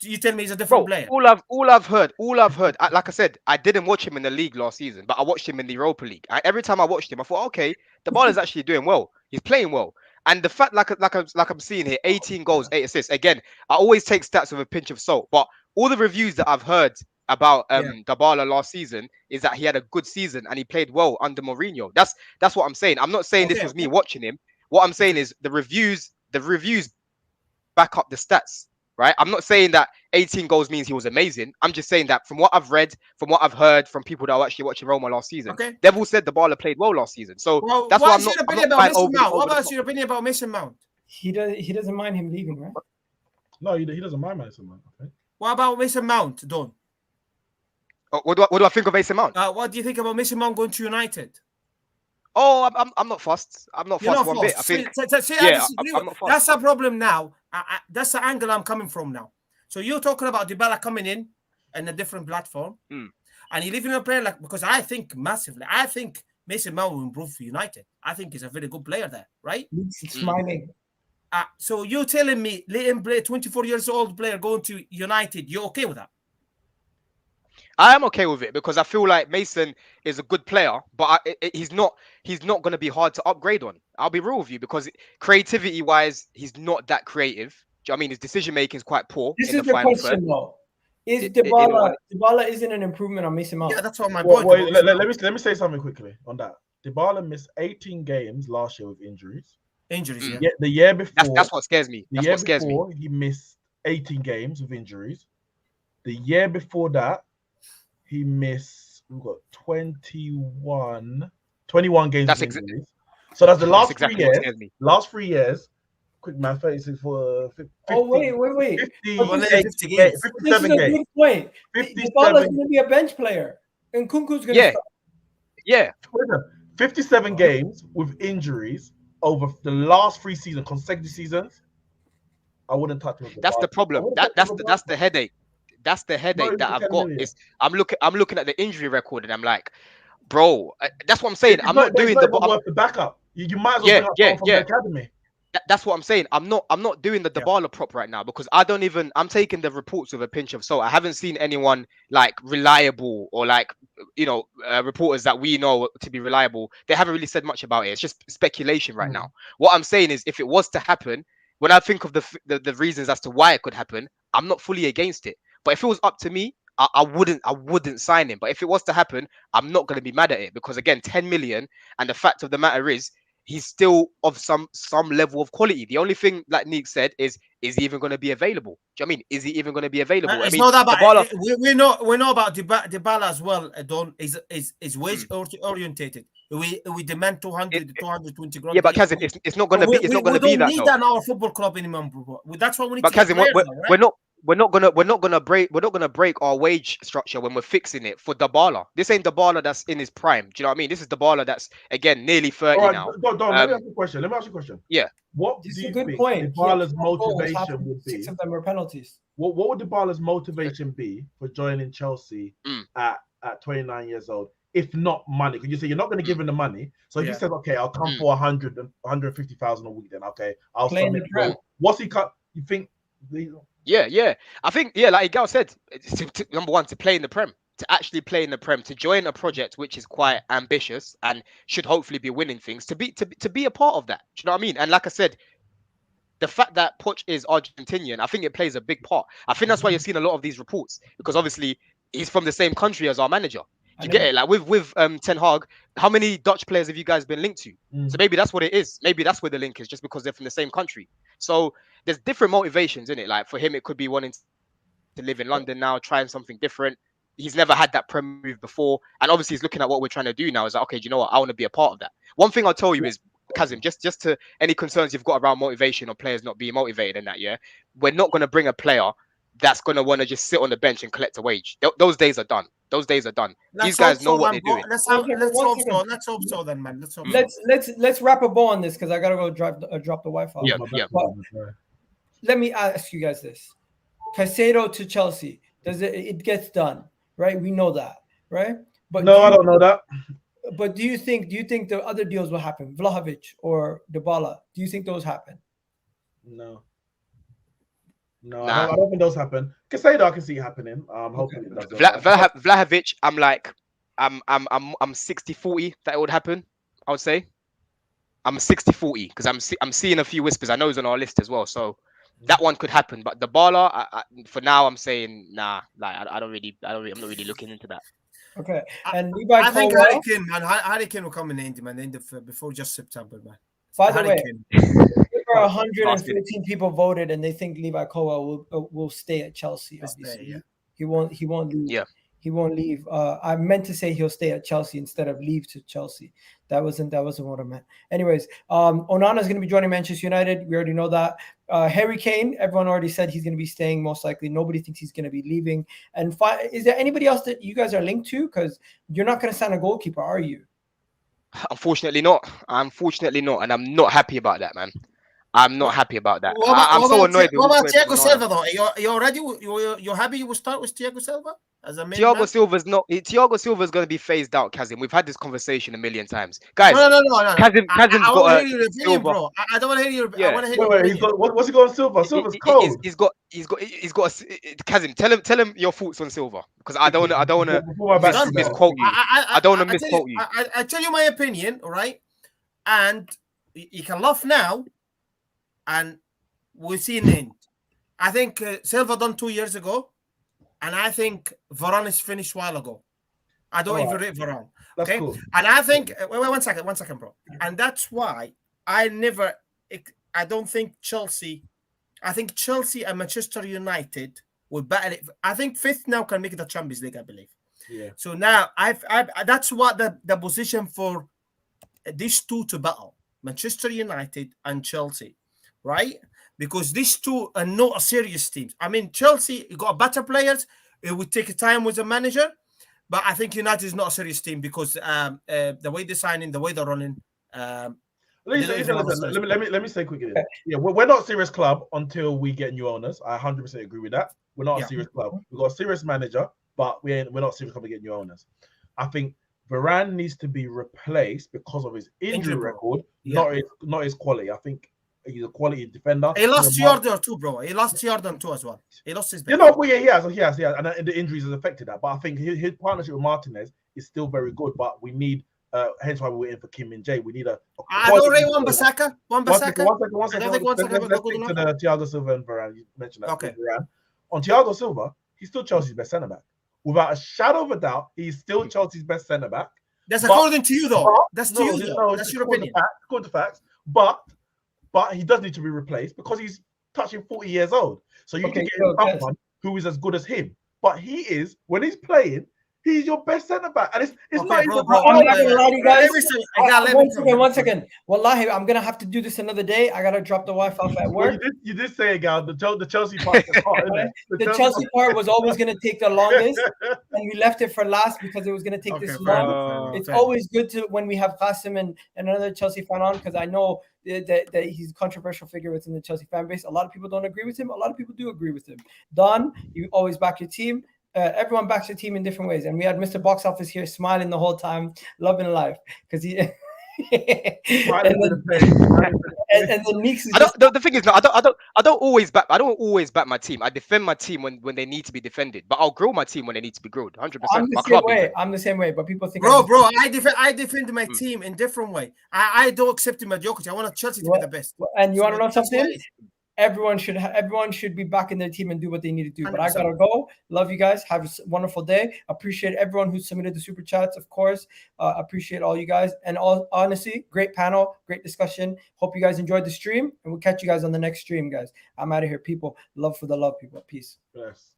D: You tell me he's a different player.
C: All I've heard. Like I said, I didn't watch him in the league last season, but I watched him in the Europa League. Every time I watched him, I thought, okay, Dybala's actually doing well. He's playing well. And the fact, like I'm seeing here, 18 goals, 8 assists. Again, I always take stats with a pinch of salt, but all the reviews that I've heard about Dybala last season is that he had a good season and he played well under Mourinho. That's what I'm saying. I'm not saying this was me watching him. What I'm saying is the reviews back up the stats. Right, I'm not saying that 18 goals means he was amazing. I'm just saying that from what I've read, from what I've heard from people that were actually watching Roma last season, they've all said Dybala played well last season. So that's why I'm not buying over.
D: What about your opinion about Mason Mount?
A: He doesn't mind him leaving, right?
B: No, he doesn't mind Mason Mount. Okay.
D: What about Mason Mount, Don?
C: What do I think of Mason Mount?
D: What do you think about Mason Mount going to United?
C: Oh, I'm not fussed. I'm not fussed one bit. I think. I'm not fussed.
D: That's a problem now. That's the angle I'm coming from now. So you're talking about Dybala coming in a different platform, and you're leaving a player because I think massively. I think Mason Mount will improve for United. I think he's a very good player there, right?
A: He's smiling.
D: So you're telling me let him play 24 years old player going to United? You're okay with that?
C: I am okay with it because I feel like Mason is a good player, but he's not going to be hard to upgrade on. I'll be real with you because creativity-wise, he's not that creative. Do you know what I mean? His decision-making is quite poor.
A: This is the question, though. Is Dybala isn't an improvement on Mason Mount?
D: Yeah, that's what my point.
B: Let me say something quickly on that. Dybala missed 18 games last year with injuries.
D: Yeah.
B: The year before.
C: That's what scares me.
B: The year before, he missed 18 games with injuries. The year before that, he missed, we've got 21 games with injuries. So that's the last 3 years. Last 3 years, quick math, 36 for 50.
A: Oh, wait.
B: 50 games. 57 games.
A: Good point. Dybala's going to be a bench player, and Kunku's going to start.
C: Yeah.
B: 57 games with injuries over the last 3 seasons, consecutive seasons. I wouldn't touch him.
C: That's the problem. That's the headache. That's the headache that I've got. Is I'm looking at the injury record and I'm like, bro, that's what I'm saying. I'm not doing the
B: backup. You might as well bring up from the academy.
C: That's what I'm saying. I'm not doing the Dybala prop right now because I'm taking the reports with a pinch of salt. I haven't seen anyone like reliable or like reporters that we know to be reliable. They haven't really said much about it. It's just speculation right now. What I'm saying is, if it was to happen, when I think of the reasons as to why it could happen, I'm not fully against it. But if it was up to me, I wouldn't sign him. But if it was to happen, I'm not going to be mad at it because again, 10 million, and the fact of the matter is, he's still of some level of quality. The only thing, like Neek said, is he even going to be available? Do you know what I mean? Is he even going to be available?
D: It's
C: I mean,
D: not that
C: Dybala,
D: we know about Dybala as well. Don is wage orientated. We demand 220 grand.
C: Yeah, but Kazim, it's not going to be. It's not going to be that.
D: We don't need that in our football club anymore, bro. That's what we need.
C: But
D: to
C: Kazim, we're not gonna break our wage structure when we're fixing it for Dybala. This ain't Dybala that's in his prime. Do you know what I mean? This is Dybala that's again nearly 30 now.
B: Don, let me ask you a question.
C: Yeah.
B: What
A: This
B: do
A: is a
B: you
A: good
B: think
A: point.
B: Dybala's motivation would be?
A: 6 of them were penalties.
B: What would Dybala's motivation be for joining Chelsea at 29 years old? If not money, because you say you're not going to give him the money. So if he says, okay, I'll come for 150,000 a week, then okay, I'll submit. What's he cut? You think?
C: Yeah. I think, like Igal said, number one, to play in the Prem, to actually play in the Prem, to join a project which is quite ambitious and should hopefully be winning things, to be a part of that. Do you know what I mean? And like I said, the fact that Poch is Argentinian, I think it plays a big part. I think that's why you're seeing a lot of these reports, because obviously he's from the same country as our manager. Do you get it? Like with Ten Hag, how many Dutch players have you guys been linked to? So maybe that's what it is. Maybe that's where the link is, just because they're from the same country. So there's different motivations in it. Like for him, it could be wanting to live in London now, trying something different. He's never had that Prem move before, and obviously he's looking at what we're trying to do now. Is like, okay, do you know what? I want to be a part of that. One thing I'll tell you is, Kazim, just to any concerns you've got around motivation or players not being motivated in that, we're not going to bring a player that's going to want to just sit on the bench and collect a wage. Those days are done. These guys know what they're doing.
D: Let's hope so then, man.
A: Let's wrap a bow on this because I gotta go drop the Wi-Fi.
C: Yeah.
A: Let me ask you guys this: CAICEDO to Chelsea, it gets done, right? We know that, right? But
B: no, I don't know that.
A: But do you think the other deals will happen? Vlahovic or Dybala? Do you think those happen?
B: No. I don't think those happen. CAICEDO, I can see it happening. Hopefully it does.
C: Vlahovic, I'm 60-40 that it would happen. I would say I'm 60-40 because I'm seeing a few whispers. I know he's on our list as well, so that one could happen. But Dybala, for now, I'm saying nah. Like I'm not really looking into that.
A: Okay, and Levi
D: I think
A: Colwill,
D: Harry Kane will come in the end of before just September, man.
A: By the way, 115 people voted, and they think Levi Colwill will stay at Chelsea. Obviously, he won't leave.
C: Yeah,
A: he won't leave. I meant to say he'll stay at Chelsea instead of leave to Chelsea. That wasn't what I meant. Anyways, Onana is going to be joining Manchester United. We already know that. Harry Kane, everyone already said he's going to be staying most likely. Nobody thinks he's going to be leaving. And is there anybody else that you guys are linked to? Because you're not going to sign a goalkeeper, are you?
C: Unfortunately not. And I'm not happy about that, man. I'm not happy about that. I'm so annoyed.
D: What about Thiago Silva though? You're happy you will start with Thiago Silva as a main
C: Thiago Silva's not. Thiago Silva's going to be phased out, Kazim. We've had this conversation a million times, guys.
D: No.
C: Kazim's got
D: a opinion, bro. I don't want to hear your.
C: Yeah.
D: I want to hear.
B: Wait, what's he got on Silva? Silva's cold.
C: He's got. Kazim, tell him your thoughts on Silva, because I don't want to misquote you. I don't want to misquote you.
D: I tell you my opinion, all right? And you can laugh now, and we'll see in the end. I think Silva done 2 years ago, and I think Varane is finished a while ago. I don't even rate Varane. Okay,
B: cool.
D: And I think wait, one second, bro. And that's why I don't think Chelsea. I think Chelsea and Manchester United will battle it. I think fifth now can make it the Champions League, I believe.
B: Yeah.
D: So now that's what the position for these two to battle: Manchester United and Chelsea, right? Because these two are not serious teams. I mean, Chelsea, you got better players. It would take time with the manager, but I think United is not a serious team because the way they're signing, the way they're running.
B: Listen, let me say quickly. Yeah, we're not a serious club until we get new owners. I 100% agree with that. We're not a serious club. We've got a serious manager, but we're not serious club to get new owners. I think Varane needs to be replaced because of his injury record, not his quality. I think He's a quality defender.
D: He lost Jordan too, bro. He lost Jordan too as well. He lost his best.
B: You know, well, he has, and the injuries has affected that. But I think his partnership with Martinez is still very good. But we need, hence why we're waiting for Kim Min Jae. We need a
D: I don't rate Wan-Bissaka.
B: One second.
D: I don't think Wan-Bissaka
B: Let's
D: got good
B: stick to
D: enough.
B: the Thiago Silva and Varane. You mentioned that.
D: Okay.
B: Varane. On Thiago Silva, he's still Chelsea's best centre back. Without a shadow of a doubt, he's still Chelsea's best centre back.
D: That's according to you, though. That's to you, though. That's your opinion.
B: According to facts. But he does need to be replaced because he's touching 40 years old. So you can get someone who is as good as him. But he is, when he's playing, he's your best centre back. And it's not even.
A: I'm not gonna lie to you guys. One second. Wallahi, I'm gonna have to do this another day. I gotta drop the Wi-Fi off at work.
B: Well, you did say it, Gal. The Chelsea part is hot, isn't it?
A: The Chelsea part was always gonna take the longest, and we left it for last because it was gonna take this long. It's always good to when we have Qasim and another Chelsea fan on, because I know that he's a controversial figure within the Chelsea fan base. A lot of people don't agree with him. A lot of people do agree with him. Don, you always back your team. Everyone backs your team in different ways, and we had Mr. Box Office here smiling the whole time, loving life, because he. and then Meeks is
C: the thing is, no, I don't always back my team. I defend my team when they need to be defended, but I'll grill my team when they need to be grilled. 100%.
A: I'm the same way, but people think,
D: bro, I defend my team in different way. I don't accept him at Jokic. I want Chelsea to be the best.
A: And you want to know something? Everyone should be back in their team and do what they need to do. 100%. But I gotta go. Love you guys. Have a wonderful day. Appreciate everyone who submitted the super chats, of course. Appreciate all you guys. And honestly, great panel, great discussion. Hope you guys enjoyed the stream, and we'll catch you guys on the next stream, guys. I'm out of here, people. Love for the love, people. Peace.
B: Yes.